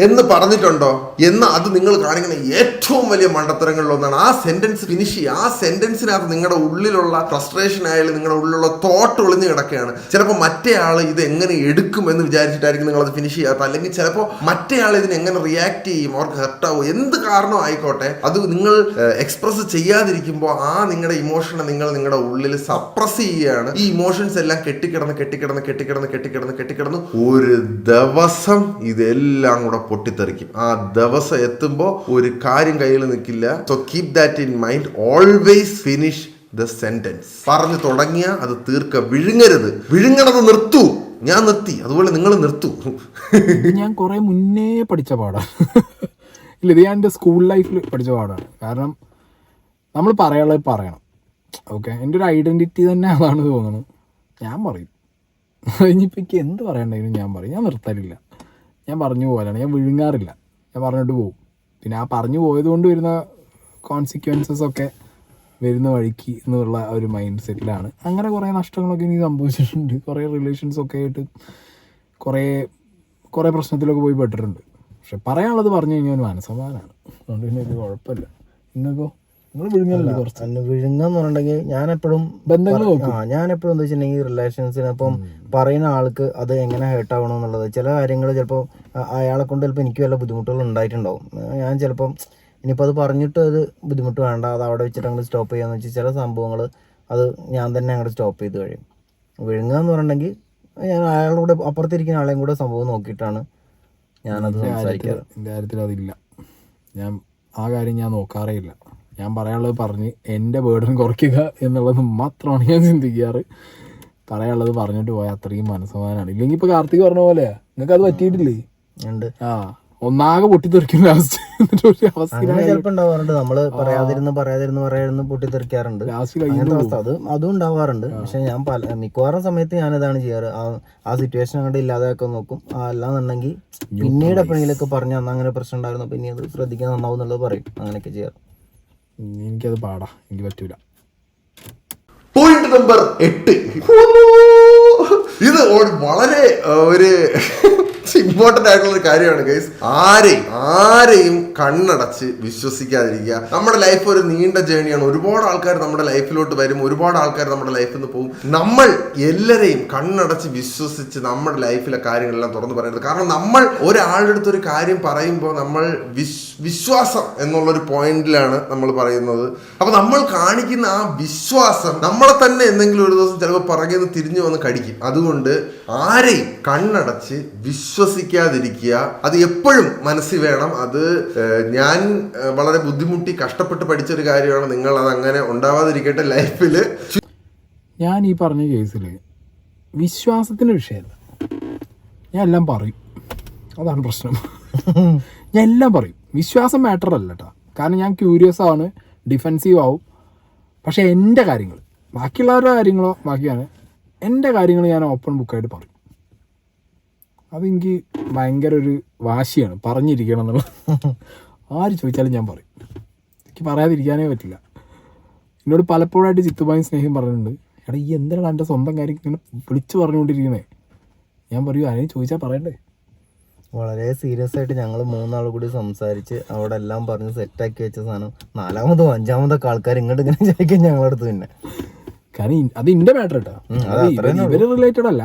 എന്ന് പറഞ്ഞിട്ടുണ്ടോ എന്ന് അത് നിങ്ങൾ കാണിക്കുന്ന ഏറ്റവും വലിയ മണ്ടത്തരങ്ങളിലൊന്നാണ്. ആ സെന്റൻസ് ഫിനിഷ് ചെയ്യുക. ആ സെന്റൻസിനകത്ത് നിങ്ങളുടെ ഉള്ളിലുള്ള ഫ്രസ്ട്രേഷൻ ആയാലും നിങ്ങളുടെ ഉള്ളിലുള്ള തോട്ട് ഒളിഞ്ഞു കിടക്കുകയാണ്. ചിലപ്പോൾ മറ്റേ ആൾ ഇത് എങ്ങനെ എടുക്കും എന്ന് വിചാരിച്ചിട്ടായിരിക്കും നിങ്ങളത് ഫിനിഷ് ചെയ്യാത്ത. അല്ലെങ്കിൽ ചിലപ്പോൾ മറ്റേ ആൾ ഇതിന് എങ്ങനെ റിയാക്ട് ചെയ്യും, അവർക്ക് ഹെർട്ടാവും, എന്ത് കാരണം ആയിക്കോട്ടെ അത് നിങ്ങൾ എക്സ്പ്രസ് ചെയ്യാതിരിക്കുമ്പോൾ ആ നിങ്ങളുടെ ഇമോഷനെ നിങ്ങൾ നിങ്ങളുടെ ഉള്ളിൽ സപ്രസ് ചെയ്യുകയാണ്. ഈ ഇമോഷൻസ് എല്ലാം കെട്ടിക്കിടന്ന് ഒരു ദിവസം ഇതെല്ലാം കൂടെ പൊട്ടിത്തെറിക്കും. ആ ദിവസം എത്തുമ്പോൾ ഒരു കാര്യം കയ്യിൽ നിൽക്കില്ല. So keep that in mind. Always finish the sentence. പറഞ്ഞു തുടങ്ങിയ അത് തീർക്കുക. വിഴുങ്ങണത് നിർത്തൂ. ഞാൻ നിർത്തി, അതുപോലെ നിങ്ങൾ നിർത്തൂ. ഞാൻ കുറെ മുന്നേ പഠിച്ച പാടാണ്. ഇല്ല, ഇത് ഞാൻ എൻ്റെ സ്കൂൾ ലൈഫിൽ പഠിച്ച പാടാണ്. കാരണം നമ്മൾ പറയാനുള്ളത് പറയണം. ഓക്കെ, എൻ്റെ ഒരു ഐഡൻറ്റിറ്റി തന്നെ അതാണ് തോന്നുന്നു. ഞാൻ പറയും. ഇനിയിപ്പോൾ എനിക്ക് എന്ത് പറയണ്ടെങ്കിലും ഞാൻ പറയും. ഞാൻ നിർത്തലില്ല. ഞാൻ പറഞ്ഞു പോകാനാണ്. ഞാൻ വിഴുങ്ങാറില്ല. ഞാൻ പറഞ്ഞിട്ട് പോകും. പിന്നെ ആ പറഞ്ഞു പോയത് കൊണ്ട് വരുന്ന കോൺസിക്വൻസസ് ഒക്കെ വരുന്ന വഴിക്ക് എന്നുള്ള ഒരു മൈൻഡ് സെറ്റിലാണ്. അങ്ങനെ കുറേ നഷ്ടങ്ങളൊക്കെ എനിക്ക് സംഭവിച്ചിട്ടുണ്ട്. കുറേ റിലേഷൻസൊക്കെ ആയിട്ട് കുറേ പ്രശ്നത്തിലൊക്കെ പോയി പെട്ടിട്ടുണ്ട്. പക്ഷെ പറയാനുള്ളത് പറഞ്ഞു കഴിഞ്ഞാൽ ഒരു മനസ്സമാനാണ്. അതുകൊണ്ട് പിന്നെ ഒരു കുഴപ്പമില്ല. നിങ്ങൾക്കോ? നിങ്ങൾ വിഴുങ്ങല്ലേ? കുറച്ച് വിഴുങ്ങാന്ന് പറഞ്ഞിട്ടുണ്ടെങ്കിൽ ഞാനെപ്പോഴും ബന്ധങ്ങൾ നോക്കും. ഞാനെപ്പോഴും എന്താ വെച്ചിട്ടുണ്ടെങ്കിൽ റിലേഷൻസിന് ഇപ്പം പറയുന്ന ആൾക്ക് അത് എങ്ങനെ ഹേർട്ട് ആവണം എന്നുള്ളത്. ചില കാര്യങ്ങൾ ചിലപ്പോൾ അയാളെ കൊണ്ട് ചിലപ്പോൾ എനിക്ക് വല്ല ബുദ്ധിമുട്ടുകൾ ഉണ്ടായിട്ടുണ്ടാവും. ഞാൻ ചിലപ്പം ഇനിയിപ്പോൾ അത് പറഞ്ഞിട്ട് അത് ബുദ്ധിമുട്ട് വേണ്ട, അത് അവിടെ വെച്ചിട്ട് അങ്ങോട്ട് സ്റ്റോപ്പ് ചെയ്യാന്ന് വെച്ചാൽ ചില സംഭവങ്ങൾ അത് ഞാൻ തന്നെ അങ്ങോട്ട് സ്റ്റോപ്പ് ചെയ്ത് കഴിയും. വിഴുങ്ങുക എന്ന് പറഞ്ഞിട്ടുണ്ടെങ്കിൽ ഞാൻ അയാളുടെ അപ്പുറത്തിരിക്കുന്ന ആളെയും കൂടെ സംഭവം നോക്കിയിട്ടാണ് ഞാനത് സംസാരിക്കാറ്. എൻ്റെ കാര്യത്തിൽ അതില്ല. ഞാൻ ആ കാര്യം ഞാൻ നോക്കാറേ ഇല്ല. ഞാൻ പറയാനുള്ളത് പറഞ്ഞ് എൻ്റെ ബേർഡൻ കുറയ്ക്കുക എന്നുള്ളത് മാത്രമാണ് ഞാൻ ചിന്തിക്കാറ്. പറയാനുള്ളത് പറഞ്ഞിട്ട് പോയാൽ അത്രയും മനസ്സമാനാണ്. ഇല്ലെങ്കിൽ ഇപ്പോൾ കാർത്തിക് പറഞ്ഞ പോലെ നിങ്ങൾക്ക് അത് പറ്റിയിട്ടില്ലേ? ഉണ്ട്. ഒന്നാകെ പൊട്ടിത്തെറിക്കും ലാസ്റ്റ്. ചിലപ്പോൾ ഉണ്ടാവാറുണ്ട്. നമ്മള് പറയാതിരുന്ന് പൊട്ടിത്തെറിക്കാറുണ്ട്. അങ്ങനത്തെ അവസ്ഥ അതും ഉണ്ടാവാറുണ്ട്. പക്ഷെ ഞാൻ മിക്കവാറും സമയത്ത് ഞാനിതാണ് ചെയ്യാറ്. ആ സിറ്റുവേഷൻ അങ്ങോട്ട് ഇല്ലാതെയൊക്കെ നോക്കും. അല്ലാന്നുണ്ടെങ്കിൽ പിന്നീട് എപ്പോഴെങ്കിലൊക്കെ പറഞ്ഞു അന്ന് അങ്ങനെ പ്രശ്നം ഉണ്ടായിരുന്നു, പിന്നെ അത് ശ്രദ്ധിക്കാൻ നന്നാവും എന്നുള്ളത് പറയും. അങ്ങനെയൊക്കെ ചെയ്യാറ്. എനിക്കത് പാടാ, എനിക്ക് പറ്റൂല. പോയിന്റ് നമ്പർ 8, ഇത് വളരെ ഒരു ഇമ്പോർട്ടൻ്റ് ആയിട്ടുള്ള ഒരു കാര്യമാണ് ഗൈസ്. ആരെയും കണ്ണടച്ച് വിശ്വസിക്കാതിരിക്കുക. നമ്മുടെ ലൈഫ് ഒരു നീണ്ട ജേണിയാണ്. ഒരുപാട് ആൾക്കാർ നമ്മുടെ ലൈഫിലോട്ട് വരും, ഒരുപാട് ആൾക്കാർ നമ്മുടെ ലൈഫിൽ നിന്ന് പോകും. നമ്മൾ എല്ലാവരെയും കണ്ണടച്ച് വിശ്വസിച്ച് നമ്മുടെ ലൈഫിലെ കാര്യങ്ങളെല്ലാം തുറന്നു പറയരുത്. കാരണം നമ്മൾ ഒരാളുടെ അടുത്ത് ഒരു കാര്യം പറയുമ്പോൾ നമ്മൾ വിശ്വാസം എന്നുള്ളൊരു പോയിന്റിലാണ് നമ്മൾ പറയുന്നത്. അപ്പൊ നമ്മൾ കാണിക്കുന്ന ആ വിശ്വാസം നമ്മളെ തന്നെ എന്തെങ്കിലും ഒരു ദിവസം ചിലപ്പോൾ പുറകെ നിന്ന് തിരിഞ്ഞു വന്ന് കടിക്കും. അതുകൊണ്ട് ആരെയും കണ്ണടച്ച് വിശ്വസിക്കാതിരിക്കുക. അത് എപ്പോഴും മനസ്സിൽ വേണം. അത് ഞാൻ വളരെ ബുദ്ധിമുട്ടി കഷ്ടപ്പെട്ട് പഠിച്ചൊരു കാര്യമാണ്. നിങ്ങൾ അത് അങ്ങനെ ഉണ്ടാവാതിരിക്കട്ടെ ലൈഫിൽ. ഞാൻ ഈ പറഞ്ഞ കേസിൽ വിശ്വാസത്തിൻ്റെ വിഷയമല്ല, ഞാൻ എല്ലാം പറയും, അതാണ് പ്രശ്നം. ഞാൻ എല്ലാം പറയും, വിശ്വാസം മാറ്റർ അല്ല കേട്ടോ. കാരണം ഞാൻ ക്യൂരിയസ് ആണ്, ഡിഫെൻസീവ് ആവും. പക്ഷേ എൻ്റെ കാര്യങ്ങൾ, ബാക്കിയുള്ളവരുടെ കാര്യങ്ങളോ ബാക്കിയാണ്, എൻ്റെ കാര്യങ്ങൾ ഞാൻ ഓപ്പൺ ബുക്കായിട്ട് പറയും. അതെനിക്ക് ഭയങ്കര ഒരു വാശിയാണ്, പറഞ്ഞിരിക്കണം എന്നുള്ളത്. ആര് ചോദിച്ചാലും ഞാൻ പറയും, എനിക്ക് പറയാതിരിക്കാനേ പറ്റില്ല. എന്നോട് പലപ്പോഴായിട്ട് ചിത്തുബായി സ്നേഹം പറഞ്ഞിട്ടുണ്ട്, എടാ ഈ എന്തിനാണ് എൻ്റെ സ്വന്തം കാര്യം ഇങ്ങനെ വിളിച്ചു പറഞ്ഞുകൊണ്ടിരിക്കണേ. ഞാൻ പറയൂ, അതിനെ ചോദിച്ചാൽ പറയണ്ടേ. വളരെ സീരിയസ് ആയിട്ട് ഞങ്ങൾ 3 ആൾ കൂടി സംസാരിച്ച് അവിടെ എല്ലാം പറഞ്ഞ് സെറ്റാക്കി വെച്ച സാധനം 4മതോ 5മതൊക്കെ ആൾക്കാർ ഇങ്ങോട്ട് ഇങ്ങനെ ചോദിക്കാൻ ഞങ്ങളടുത്ത്. പിന്നെ കാരണം അത് എൻ്റെ മാറ്റർ കേട്ടോ, ഇവര് റിലേറ്റഡ് അല്ല,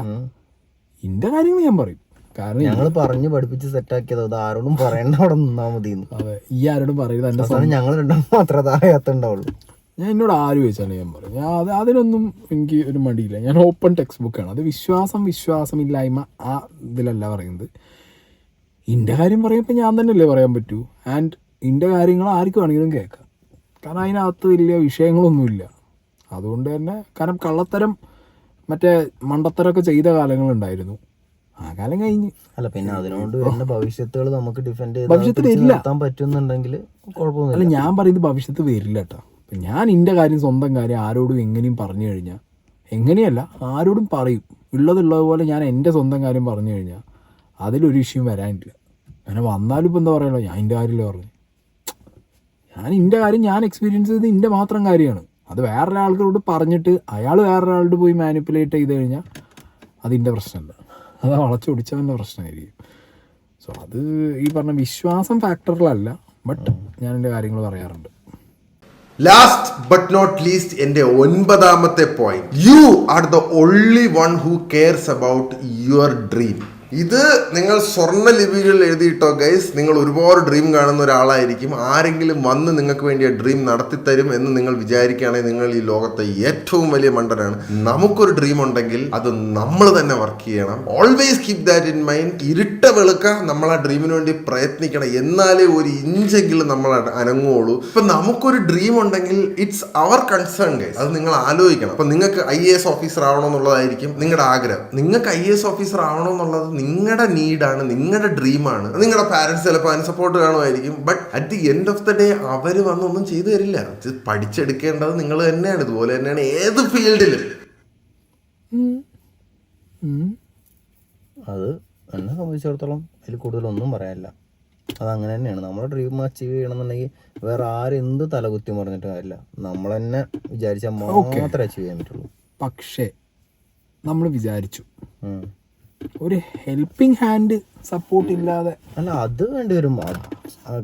എൻ്റെ കാര്യങ്ങൾ ഞാൻ പറയും. കാരണം ഞങ്ങൾ പറഞ്ഞ് പഠിപ്പിച്ച് സെറ്റാക്കിയത്, അത് ആരോടും പറയണ്ട, അവിടെ നിന്നാ മതി. അതെ, ഈ ആരോടും പറയരുത്, എൻ്റെ ഞങ്ങൾ രണ്ടാം മാത്രമേ താഴത്തുണ്ടാവുള്ളൂ. ഞാൻ എന്നോട് ആര് ചോദിച്ചാലും ഞാൻ പറയും. ഞാൻ അതിനൊന്നും എനിക്ക് ഒരു മടിയില്ല. ഞാൻ ഓപ്പൺ ടെക്സ്റ്റ് ബുക്കാണ്. അത് വിശ്വാസമില്ലായ്മ ആ ഇതിലല്ല പറയുന്നത്. എൻ്റെ കാര്യം പറയുമ്പോൾ ഞാൻ തന്നെയല്ലേ പറയാൻ പറ്റൂ. ആൻഡ് എൻ്റെ കാര്യങ്ങൾ ആർക്ക് വേണമെങ്കിലും കേൾക്കാം. കാരണം അതിനകത്ത് വലിയ വിഷയങ്ങളൊന്നുമില്ല. അതുകൊണ്ട് തന്നെ, കാരണം കള്ളത്തരം മറ്റേ മണ്ടത്തരമൊക്കെ ചെയ്ത കാലങ്ങളുണ്ടായിരുന്നു, ആ കാലം കഴിഞ്ഞ്. അല്ല, പിന്നെ അതിനോട് വരുന്ന ഭവിഷ്യത്തുകൾ നമുക്ക് ഡിഫെൻഡ് ചെയ്താൻ പറ്റുന്നുണ്ടെങ്കിൽ കുഴപ്പമൊന്നുമില്ല. അല്ല, ഞാൻ പറയുന്നത് ഭവിഷ്യത്ത് വരില്ല കേട്ടോ. ഞാൻ എൻ്റെ കാര്യം, സ്വന്തം കാര്യം ആരോടും എങ്ങനെയും പറഞ്ഞു കഴിഞ്ഞാൽ, എങ്ങനെയല്ല ആരോടും പറയും, ഉള്ളതുപോലെ ഞാൻ എൻ്റെ സ്വന്തം കാര്യം പറഞ്ഞു കഴിഞ്ഞാൽ അതിലൊരു ഇഷ്യൂ വരാനില്ല. അങ്ങനെ വന്നാലും ഇപ്പം എന്താ പറയുള്ളൂ, ഞാൻ എൻ്റെ കാര്യമല്ലേ പറഞ്ഞു. ഞാൻ എൻ്റെ കാര്യം ഞാൻ എക്സ്പീരിയൻസ് ചെയ്ത് എൻ്റെ മാത്രം കാര്യമാണ്. അത് വേറൊരാൾക്കോട് പറഞ്ഞിട്ട് അയാൾ വേറൊരാളോട് പോയി മാനിപ്പുലേറ്റ് ചെയ്ത് കഴിഞ്ഞാൽ അതിൻ്റെ പ്രശ്നമല്ല, അത് വളച്ചൊടിച്ചവൻ്റെ പ്രശ്നമായിരിക്കും. സോ അത് ഈ പറഞ്ഞ വിശ്വാസം ഫാക്ടറിലല്ല, ബട്ട് ഞാൻ എൻ്റെ കാര്യങ്ങൾ പറയാറുണ്ട്. ലാസ്റ്റ് ബട്ട് നോട്ട് ലീസ്റ്റ്, എൻ്റെ 9ാമത്തെ point, you are the only one who cares about your dream. ഇത് നിങ്ങൾ സ്വർണ്ണ ലിപികളിൽ എഴുതിയിട്ടോ ഗൈസ്. നിങ്ങൾ ഒരുപാട് ഡ്രീം കാണുന്ന ഒരാളായിരിക്കും. ആരെങ്കിലും വന്ന് നിങ്ങൾക്ക് വേണ്ടി ആ ഡ്രീം നടത്തിത്തരും എന്ന് നിങ്ങൾ വിചാരിക്കുകയാണെങ്കിൽ നിങ്ങൾ ഈ ലോകത്തെ ഏറ്റവും വലിയ മണ്ടനാണ്. നമുക്കൊരു ഡ്രീം ഉണ്ടെങ്കിൽ അത് നമ്മൾ തന്നെ വർക്ക് ചെയ്യണം. Always keep that in mind. ഇരുട്ട വെളുക്ക നമ്മൾ ആ ഡ്രീമിന് വേണ്ടി പ്രയത്നിക്കണം, എന്നാലേ ഒരു ഇഞ്ചെങ്കിലും നമ്മൾ അനങ്ങുള്ളൂ. ഇപ്പൊ നമുക്കൊരു ഡ്രീം ഉണ്ടെങ്കിൽ ഇറ്റ്സ് അവർ കൺസേൺ ഗൈസ്. അത് നിങ്ങൾ ആലോചിക്കണം. അപ്പൊ നിങ്ങൾക്ക് IAS ഓഫീസർ ആവണമെന്നുള്ളതായിരിക്കും നിങ്ങളുടെ ആഗ്രഹം. നിങ്ങൾക്ക് IAS ഓഫീസർ ആവണമെന്നുള്ളത് നിങ്ങളുടെ നീഡാണ്, നിങ്ങളുടെ ഡ്രീമാണ്. നിങ്ങളുടെ പാരന്റ്സ് ചിലപ്പോൾ അതിന് സപ്പോർട്ട് കാണുമായിരിക്കും. But at the end of the day അവർ വന്നൊന്നും ചെയ്തു തരില്ല. പഠിച്ചെടുക്കേണ്ടത് നിങ്ങൾ തന്നെയാണ്. ഇതുപോലെ തന്നെയാണ് ഏത് ഫീൽഡിലും. അത് എന്നെ സംബന്ധിച്ചിടത്തോളം അതിൽ കൂടുതലൊന്നും പറയാനില്ല. അതങ്ങനെ തന്നെയാണ്. നമ്മുടെ ഡ്രീം അച്ചീവ് ചെയ്യണമെന്നുണ്ടെങ്കിൽ വേറെ ആരെന്ത് തലകുത്തി പറഞ്ഞിട്ട് കാര്യമില്ല, നമ്മൾ തന്നെ വിചാരിച്ചാൽ മാത്രമേ അച്ചീവ് ചെയ്യാൻ പറ്റുള്ളൂ. പക്ഷേ നമ്മൾ വിചാരിച്ചു ഒരു ഹെൽപ്പിംഗ് ഹാൻഡ് സപ്പോർട്ട് ഇല്ലാതെ അല്ല, അത് വേണ്ടി വരും.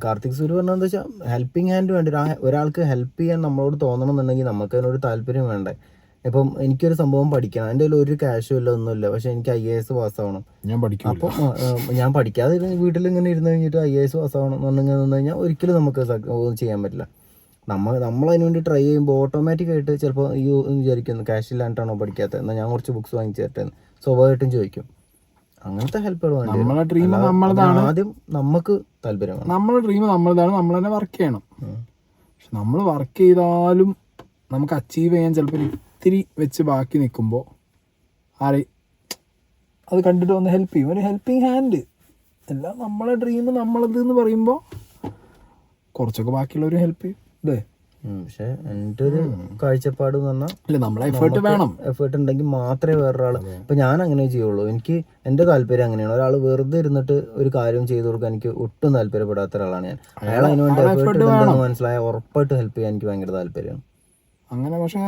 കാർത്തിക് സൂര്യ പറഞ്ഞതെന്ന് വെച്ചാൽ ഹെൽപ്പിംഗ് ഹാൻഡ് വേണ്ടി ഒരാൾക്ക് ഹെൽപ്പ് ചെയ്യാൻ നമ്മളോട് തോന്നണമെന്നുണ്ടെങ്കിൽ നമുക്ക് അതിനൊരു താല്പര്യം വേണ്ടേ. ഇപ്പം എനിക്കൊരു സംഭവം പഠിക്കണം, എൻ്റെ കയ്യിൽ ഒരു ക്യാഷും ഇല്ല, ഒന്നുമില്ല, പക്ഷെ എനിക്ക് IAS പാസ്സാവണം. ഞാൻ പഠിക്കും. അപ്പോൾ ഞാൻ പഠിക്കാതെ വീട്ടിലിങ്ങനെ ഇരുന്ന് കഴിഞ്ഞിട്ട് IAS പാസ്സാവണം എന്നുണ്ടെങ്കിൽ നിന്ന് കഴിഞ്ഞാൽ ഒരിക്കലും നമുക്ക് ചെയ്യാൻ പറ്റില്ല. നമ്മൾ അതിന് വേണ്ടി ട്രൈ ചെയ്യുമ്പോൾ ഓട്ടോമാറ്റിക്കായിട്ട് ചിലപ്പോൾ ഈ വിചാരിക്കുന്നു ക്യാഷ് ഇല്ലാണ്ടാണോ പഠിക്കാത്തത്, എന്നാൽ ഞാൻ കുറച്ച് ബുക്സ് വാങ്ങിച്ചു തരട്ടെ എന്ന് സ്വാഭാവികമായിട്ടും ചോദിക്കും. അങ്ങനത്തെ ഹെൽപ്പുകൾ നമ്മളെ ഡ്രീം നമ്മളതാണ്. ആദ്യം നമുക്ക് താല്പര്യം, നമ്മളെ ഡ്രീം നമ്മളതാണ്, നമ്മൾ തന്നെ വർക്ക് ചെയ്യണം. പക്ഷെ നമ്മൾ വർക്ക് ചെയ്താലും നമുക്ക് അച്ചീവ് ചെയ്യാൻ ചിലപ്പോൾ ഇത്തിരി വെച്ച് ബാക്കി നിൽക്കുമ്പോൾ അത് കണ്ടിട്ട് വന്ന് ഹെൽപ്പ് ചെയ്യും. ഒരു ഹെൽപ്പിംഗ് ഹാൻഡ് എല്ലാം നമ്മളെ ഡ്രീം നമ്മളത് എന്ന് പറയുമ്പോൾ കുറച്ചൊക്കെ ബാക്കിയുള്ളവർ ഹെൽപ്പ് ചെയ്യും. ഇതേ പക്ഷെ എൻ്റെ ഒരു കാഴ്ചപ്പാട് എന്ന് പറഞ്ഞാൽ നമ്മളെ എഫേർട്ട് വേണം. എഫേർട്ട് ഉണ്ടെങ്കിൽ മാത്രമേ വേറൊരാൾ, ഇപ്പൊ ഞാൻ അങ്ങനെ ചെയ്യുള്ളൂ. എനിക്ക് എൻ്റെ താല്പര്യം അങ്ങനെയാണ്. ഒരാൾ വെറുതെ ഇരുന്നിട്ട് ഒരു കാര്യം ചെയ്തു കൊടുക്കാൻ എനിക്ക് ഒട്ടും താല്പര്യപ്പെടാത്ത ഒരാളാണ് ഞാൻ. അയാൾ അതിന് വേണ്ടി എഫേർട്ട് ഉണ്ടെന്ന് മനസ്സിലായ ഉറപ്പായിട്ട് ഹെൽപ്പ് ചെയ്യാൻ എനിക്ക് ഭയങ്കര താല്പര്യമാണ്. അങ്ങനെ പക്ഷേ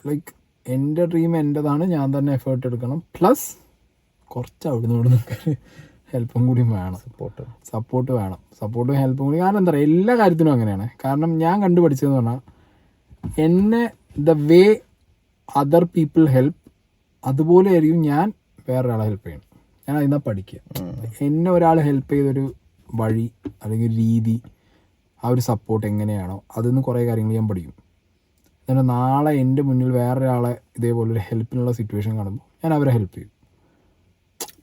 ലൈക്ക് എൻ്റെ ഡ്രീം എൻ്റെതാണ്, ഞാൻ തന്നെ എഫേർട്ട് എടുക്കണം. പ്ലസ് കുറച്ച് അവിടുന്ന് ഇവിടുന്ന് ഹെൽപ്പും കൂടി വേണം, സപ്പോർട്ട് വേണം, സപ്പോർട്ടും ഹെൽപ്പും കൂടി. കാരണം എന്താ പറയുക, എല്ലാ കാര്യത്തിനും അങ്ങനെയാണ്. കാരണം ഞാൻ കണ്ടുപിടിച്ചതെന്ന് പറഞ്ഞാൽ എന്നെ the way other people help അതുപോലെ ആയിരിക്കും ഞാൻ വേറൊരാളെ ഹെൽപ്പ് ചെയ്യണം. ഞാൻ അതിൽ നിന്നാണ് പഠിക്കുക. എന്നെ ഒരാൾ ഹെൽപ്പ് ചെയ്തൊരു വഴി അല്ലെങ്കിൽ രീതി, ആ ഒരു സപ്പോർട്ട് എങ്ങനെയാണോ അതിൽ നിന്ന് കുറേ കാര്യങ്ങൾ ഞാൻ പഠിക്കും. എന്നാൽ നാളെ എൻ്റെ മുന്നിൽ വേറൊരാളെ ഇതേപോലൊരു ഹെൽപ്പിനുള്ള സിറ്റുവേഷൻ കാണുമ്പോൾ ഞാൻ അവരെ ഹെൽപ്പ് ചെയ്യും.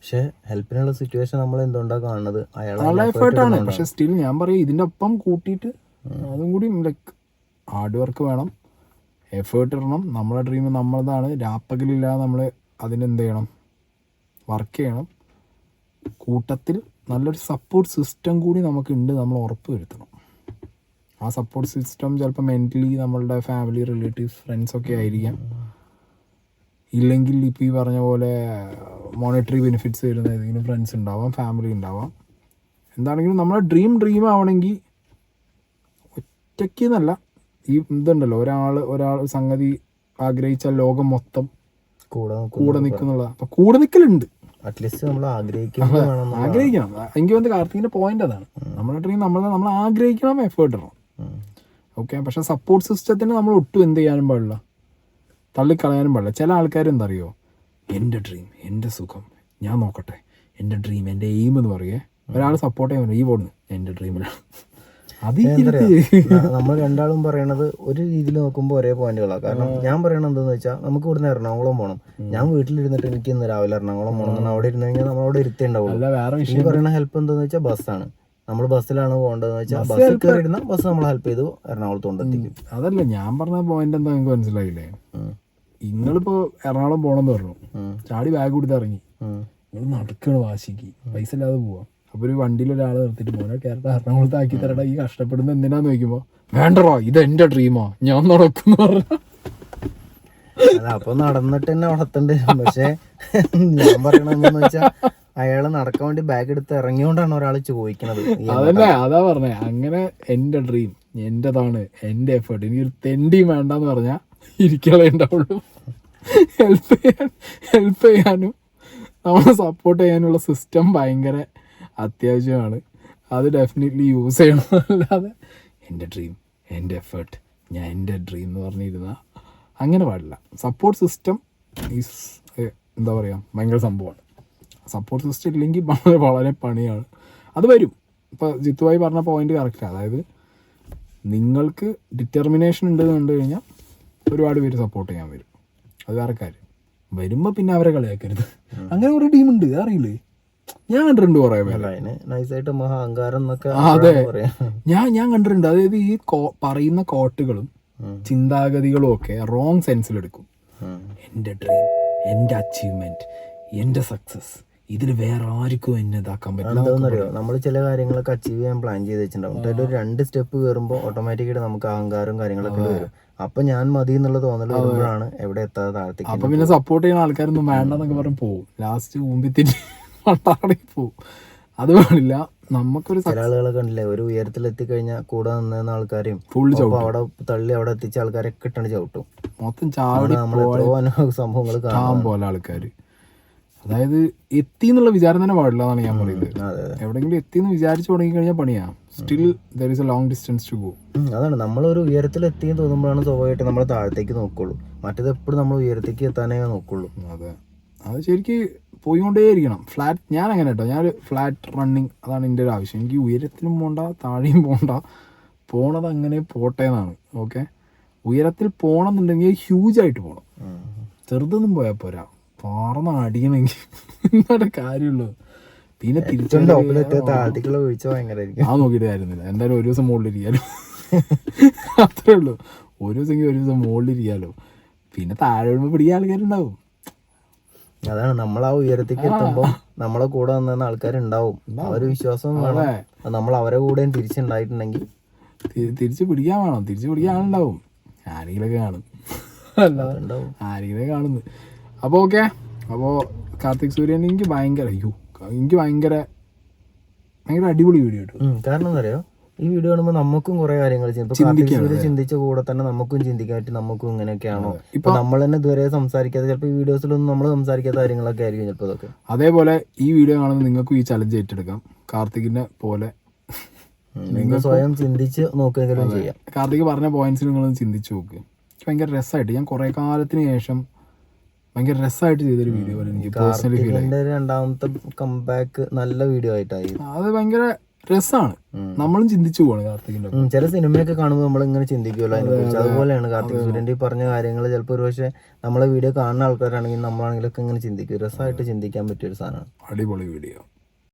പക്ഷെ ഹെൽപ്പിനുള്ള സിറ്റുവേഷൻ നമ്മൾ എന്തുകൊണ്ടാ കാണുന്നത്? നല്ല എഫേർട്ടാണ്. പക്ഷെ സ്റ്റിൽ ഞാൻ പറയും ഇതിൻ്റെ ഒപ്പം കൂട്ടിയിട്ട് അതും കൂടി ലൈക്ക് ഹാർഡ് വർക്ക് വേണം, എഫേർട്ട് ഇടണം. നമ്മളെ ഡ്രീം നമ്മളതാണ്. രാപ്പകലില്ലാതെ നമ്മൾ അതിനെന്ത് ചെയ്യണം, വർക്ക് ചെയ്യണം. കൂട്ടത്തിൽ നല്ലൊരു സപ്പോർട്ട് സിസ്റ്റം കൂടി നമുക്കുണ്ട്, നമ്മൾ ഉറപ്പ് വരുത്തണം. ആ സപ്പോർട്ട് സിസ്റ്റം ചിലപ്പോൾ മെൻ്റലി നമ്മളുടെ ഫാമിലി, റിലേറ്റീവ്സ്, ഫ്രണ്ട്സൊക്കെ ആയിരിക്കാം. ഇല്ലെങ്കിൽ ഇപ്പോൾ ഈ പറഞ്ഞ പോലെ മോണിറ്ററി ബെനിഫിറ്റ്സ് വരുന്ന ഏതെങ്കിലും ഫ്രണ്ട്സ് ഉണ്ടാവാം, ഫാമിലി ഉണ്ടാവാം. എന്താണെങ്കിലും നമ്മളെ ഡ്രീം ആവണമെങ്കിൽ ഒറ്റയ്ക്ക് എന്നല്ല, ഈ ഇതുണ്ടല്ലോ ഒരാൾ സംഗതി ആഗ്രഹിച്ചാൽ ലോകം മൊത്തം കൂടെ നിൽക്കുന്നുള്ള. അപ്പം കൂടെ നിൽക്കലുണ്ട്, അറ്റ്ലീസ്റ്റ് നമ്മൾ ആഗ്രഹിക്കണം. എനിക്ക് വന്ന് കാർത്തികിൻ്റെ പോയിന്റ് അതാണ്. നമ്മുടെ ഡ്രീം നമ്മൾ ആഗ്രഹിക്കണം, എഫേർട്ട് ഇടണം. ഓക്കെ, പക്ഷെ സപ്പോർട്ട് സിസ്റ്റത്തിന് നമ്മൾ ഒട്ടും എന്ത് ചെയ്യാനും പാടില്ല, തള്ളിക്കളയാനും പാടില്ല. ചില ആൾക്കാർ എന്താ അറിയോ, എൻ്റെ ഡ്രീം, എൻ്റെ സുഖം, ഞാൻ നോക്കട്ടെ, എൻ്റെ ഡ്രീം, എൻ്റെ എയിം എന്ന് പറയേ. ഒരാൾ സപ്പോർട്ട് ചെയ്യാൻ പറ്റില്ല, ഈ പോകുന്നു എൻ്റെ ഡ്രീമിലാണ്. അത് നമ്മൾ രണ്ടാളും പറയണത് ഒരു രീതിയിൽ നോക്കുമ്പോൾ ഒരേ പോയിന്റുകളാണ്. കാരണം ഞാൻ പറയണത് എന്താണെന്ന് വെച്ചാൽ, നമുക്ക് ഇവിടുന്ന് എറണാകുളം പോകണം. ഞാൻ വീട്ടിലിരുന്നിട്ട് എനിക്ക് ഇന്ന് രാവിലെ എറണാകുളം പോകണം, അവിടെ ഇരുന്ന് കഴിഞ്ഞാൽ നമ്മളവിടെ ഇരുത്തേണ്ടാവുള്ളൂ. ഈ പറയുന്ന ഹെൽപ്പ് എന്താണെന്ന് വെച്ചാൽ ബസ്സാണ്. നമ്മൾ ബസ്സിലാണ് പോകേണ്ടതെന്ന് വെച്ചാൽ ബസ്സിൽ കയറിയിരുന്ന ബസ് നമ്മളെ ഹെൽപ്പ് ചെയ്തു എറണാകുളത്ത് കൊണ്ടെത്തിക്കും. അതല്ല ഞാൻ പറഞ്ഞ പോയിന്റ് എന്താ നിങ്ങൾക്ക് മനസ്സിലായില്ലേ? നിങ്ങളിപ്പോ എറണാകുളം പോകണമെന്ന് പറഞ്ഞു, ചാടി ബാഗ് കൊടുത്ത് ഇറങ്ങി, നിങ്ങൾ നടക്കണ വാശിക്ക്, പൈസ ഇല്ലാതെ പോവാം. അപ്പോൾ ഒരു വണ്ടിയിൽ ഒരാൾ നിർത്തിയിട്ട് പോകാൻ കേരള എറണാകുളത്ത് ആക്കി തരടാ, ഈ കഷ്ടപ്പെടുന്നത് എന്തിനാന്ന് ചോദിക്കുമ്പോൾ വേണ്ടറോ ഇത് എൻ്റെ ഡ്രീമോ ഞാൻ നടക്കുന്നു പറഞ്ഞ. അപ്പൊ നടന്നിട്ട് തന്നെ വളർത്തണ്ട്. പക്ഷെ ഞാൻ പറയണെന്ന് വെച്ചാൽ അയാള് നടക്കാൻ വേണ്ടി ബാഗ് എടുത്ത് ഇറങ്ങിയോണ്ടാണ് ഒരാൾ ചോദിക്കണത്. അതന്നെ, അതാ പറഞ്ഞേ. അങ്ങനെ എൻ്റെ ഡ്രീം എൻ്റെതാണ്, എൻ്റെ എഫേർട്ട്, എനിക്കൊരു തെണ്ടിയും വേണ്ടെന്ന് പറഞ്ഞാൽ ഇരിക്കലേ ഉണ്ടാവുള്ളൂ. ഹെൽപ്പ് ചെയ്യാനും നമ്മളെ സപ്പോർട്ട് ചെയ്യാനുള്ള സിസ്റ്റം ഭയങ്കര അത്യാവശ്യമാണ്. അത് ഡെഫിനറ്റ്ലി യൂസ് ചെയ്യണം. അല്ലാതെ എൻ്റെ ഡ്രീം, എൻ്റെ എഫേർട്ട്, ഞാൻ എൻ്റെ ഡ്രീം എന്ന് പറഞ്ഞിരുന്നാൽ അങ്ങനെ പാടില്ല. സപ്പോർട്ട് സിസ്റ്റം ഈസ് എന്താ പറയുക, ഭയങ്കര സംഭവമാണ്. സപ്പോർട്ട് സിസ്റ്റം ഇല്ലെങ്കിൽ വളരെ പണിയാണ്. അത് വരും. ഇപ്പോൾ ജിത്തുവായി പറഞ്ഞ പോയിന്റ് കറക്റ്റാണ്. അതായത് നിങ്ങൾക്ക് ഡിറ്റർമിനേഷൻ ഉണ്ടെന്ന് കണ്ടു കഴിഞ്ഞാൽ ഒരുപാട് പേര് സപ്പോർട്ട് ചെയ്യാൻ വരും. അത് വേറെ കാര്യം. വരുമ്പോൾ പിന്നെ അവരെ കളിയാക്കരുത്. അങ്ങനെ കുറേ ടീമുണ്ട്, അറിയില്ലേ? ഞാൻ കണ്ടിട്ടുണ്ട് കുറേ പേര്. അതെ, ഞാൻ കണ്ടിട്ടുണ്ട്. അതായത് ഈ പറയുന്ന കോട്ടുകളും ചിന്താഗതികളും ഒക്കെ റോങ് സെൻസിലെടുക്കും. എൻ്റെ ഡ്രീം, എൻ്റെ അച്ചീവ്മെന്റ്, എൻ്റെ സക്സസ്, ഇതിൽ വേറെ ആർക്കും എന്നെ ഇതാക്കാൻ പറ്റില്ല. എന്താണെന്നറിയോ, നമ്മൾ ചില കാര്യങ്ങളൊക്കെ അച്ചീവ് ചെയ്യാൻ പ്ലാൻ ചെയ്ത് വെച്ചിട്ടുണ്ടാവും. അതിൽ ഒരു 2 സ്റ്റെപ്പ് കയറുമ്പോൾ ഓട്ടോമാറ്റിക്കായിട്ട് നമുക്ക് അഹങ്കാരവും കാര്യങ്ങളൊക്കെ വരും. അപ്പൊ ഞാൻ മതി എന്നുള്ള തോന്നൽ വരുമ്പോഴാണ് എവിടെ എത്താതെ താഴ്ത്തേക്ക്. അപ്പൊ പിന്നെ സപ്പോർട്ട് ചെയ്യുന്ന ആൾക്കാരൊന്നും വേണ്ടെന്നൊക്കെ പറഞ്ഞ് പോവും. ലാസ്റ്റ് ഊമ്പിത്തിരി പട്ടാടി പോവും. അത് പാടില്ല. നമുക്കൊരു ചില ആളുകളെ കണ്ടില്ലേ, ഒരു ഉയരത്തിലെത്തി കഴിഞ്ഞാൽ കൂടെ നിന്ന ആൾക്കാരെയും അവിടെ തള്ളി അവിടെ എത്തിച്ച ആൾക്കാരൊക്കെ ഇട്ടാണ് ചവിട്ടും. മൊത്തം ചാടി സംഭവങ്ങൾ കാണാൻ പോലെ ആൾക്കാർ. അതായത് എത്തി എന്നുള്ള വിചാരം തന്നെ പാടില്ല എന്നാണ് ഞാൻ പറയുന്നത്. എവിടെയെങ്കിലും എത്തി എന്ന് വിചാരിച്ചു തുടങ്ങി കഴിഞ്ഞാൽ പണിയാ. Still there is a long distance to go. അതാണ്, നമ്മളൊരു ഉയരത്തിലെത്തി തോന്നുമ്പോഴാണ് സ്വാഭാവികമായിട്ട് നമ്മൾ താഴത്തേക്ക് നോക്കുള്ളൂ. മറ്റേത് എപ്പോഴും നമ്മൾ ഉയരത്തേക്ക് എത്താനേ നോക്കുള്ളൂ. അതെ, അത് ശരിക്ക് പോയിക്കൊണ്ടേയിരിക്കണം. ഫ്ലാറ്റ്, ഞാൻ അങ്ങനെ കേട്ടോ, ഞാൻ ഫ്ലാറ്റ് റണ്ണിങ്, അതാണ് എൻ്റെ ഒരു ആവശ്യം. എനിക്ക് ഉയരത്തിലും പോകണ്ട താഴെയും പോകണ്ട, പോണത് അങ്ങനെ പോട്ടെ എന്നാണ്. ഓക്കെ, ഉയരത്തിൽ പോകണമെന്നുണ്ടെങ്കിൽ ഹ്യൂജായിട്ട് പോകണം, ചെറുതൊന്നും പോയാൽ പോരാ. പാറന്ന് അടിക്കണമെങ്കിൽ എന്നാടെ കാര്യമുള്ളൂ. പിന്നെ തിരിച്ചുണ്ട് ആ നോക്കിയിട്ട് കാര്യമൊന്നുമില്ല. എന്തായാലും ഒരു ദിവസം മുകളിലിരിക്കാലോ, അത്രേ ഉള്ളൂ. ഒരു ദിവസം മുകളിലിരിക്കാലോ. പിന്നെ താഴെ വീഴുമ്പോൾ പിടിക്കാൻ ആൾക്കാരുണ്ടാവും. അതാണ്, നമ്മൾ ആ ഉയരത്തേക്ക് എത്തുമ്പോൾ നമ്മളെ കൂടെ വന്ന ആൾക്കാരുണ്ടാവും. ആ ഒരു വിശ്വാസം വേണം. നമ്മൾ അവരെ കൂടെ തിരിച്ചുണ്ടായിട്ടുണ്ടെങ്കിൽ തിരിച്ച് പിടിക്കാൻ വേണം. തിരിച്ച് പിടിക്കാൻ ആളുണ്ടാവും, ആരെങ്കിലൊക്കെ കാണും, അല്ലാതെ ആരെങ്കിലൊക്കെ കാണുന്നു. അപ്പോൾ ഓക്കെ, അപ്പോൾ കാർത്തിക് സൂര്യൻ എനിക്ക് ഭയങ്കര അടിപൊളി വീഡിയോ കിട്ടും. കാരണം എന്താ പറയുക, ഈ വീഡിയോ കാണുമ്പോൾ നമുക്കും കുറെ കാര്യങ്ങൾ ചിന്തിച്ച കൂടെ തന്നെ നമുക്കും ചിന്തിക്കാൻ പറ്റും. നമുക്കും ഇങ്ങനെയൊക്കെയാണോ, ഇപ്പൊ നമ്മൾ തന്നെ ഇതുവരെ സംസാരിക്കാതെ, ചിലപ്പോൾ ഈ വീഡിയോസിലൊന്നും നമ്മൾ സംസാരിക്കാത്ത കാര്യങ്ങളൊക്കെ ആയിരിക്കും ചിലപ്പോൾ ഇതൊക്കെ. അതേപോലെ ഈ വീഡിയോ കാണുമ്പോൾ നിങ്ങൾക്കും ഈ ചലഞ്ച് ഏറ്റെടുക്കാം. കാർത്തികിനെ പോലെ നിങ്ങൾ സ്വയം ചിന്തിച്ച് നോക്കുകയെങ്കിലും ചെയ്യാം. കാർത്തിക് പറഞ്ഞ പോയിന്റ്സ് നിങ്ങളൊന്ന് ചിന്തിച്ച് നോക്ക്. ഭയങ്കര രസമായിട്ട്, ഞാൻ കുറെ കാലത്തിന് ശേഷം ഭയങ്കര രസമായിട്ട് ചെയ്തൊരു വീഡിയോ പോലെ എനിക്ക് പേഴ്സണലി ഫീൽ ആയി. രണ്ടാമത്തെ കംബാക്ക് നല്ല വീഡിയോ ആയിട്ടായി. അത് ഭയങ്കര രസമാണ്, നമ്മളും ചിന്തിച്ചു പോവാണ് കാർത്തികിന്റെ. ചില സിനിമയൊക്കെ കാണുമ്പോൾ നമ്മൾ ഇങ്ങനെ ചിന്തിക്കുമല്ലോ അതിനെ കുറിച്ച്. അതുപോലെയാണ് കാർത്തിക് സൂര്യന്റെ ഈ പറഞ്ഞ കാര്യങ്ങൾ. ചിലപ്പോൾ ഒരു പക്ഷേ നമ്മളെ വീഡിയോ കാണുന്ന ആൾക്കാരാണെങ്കിൽ നമ്മളാണെങ്കിലൊക്കെ ഇങ്ങനെ ചിന്തിക്കും. രസമായിട്ട് ചിന്തിക്കാൻ പറ്റിയ ഒരു സാധനമാണ്. അടിപൊളി വീഡിയോ.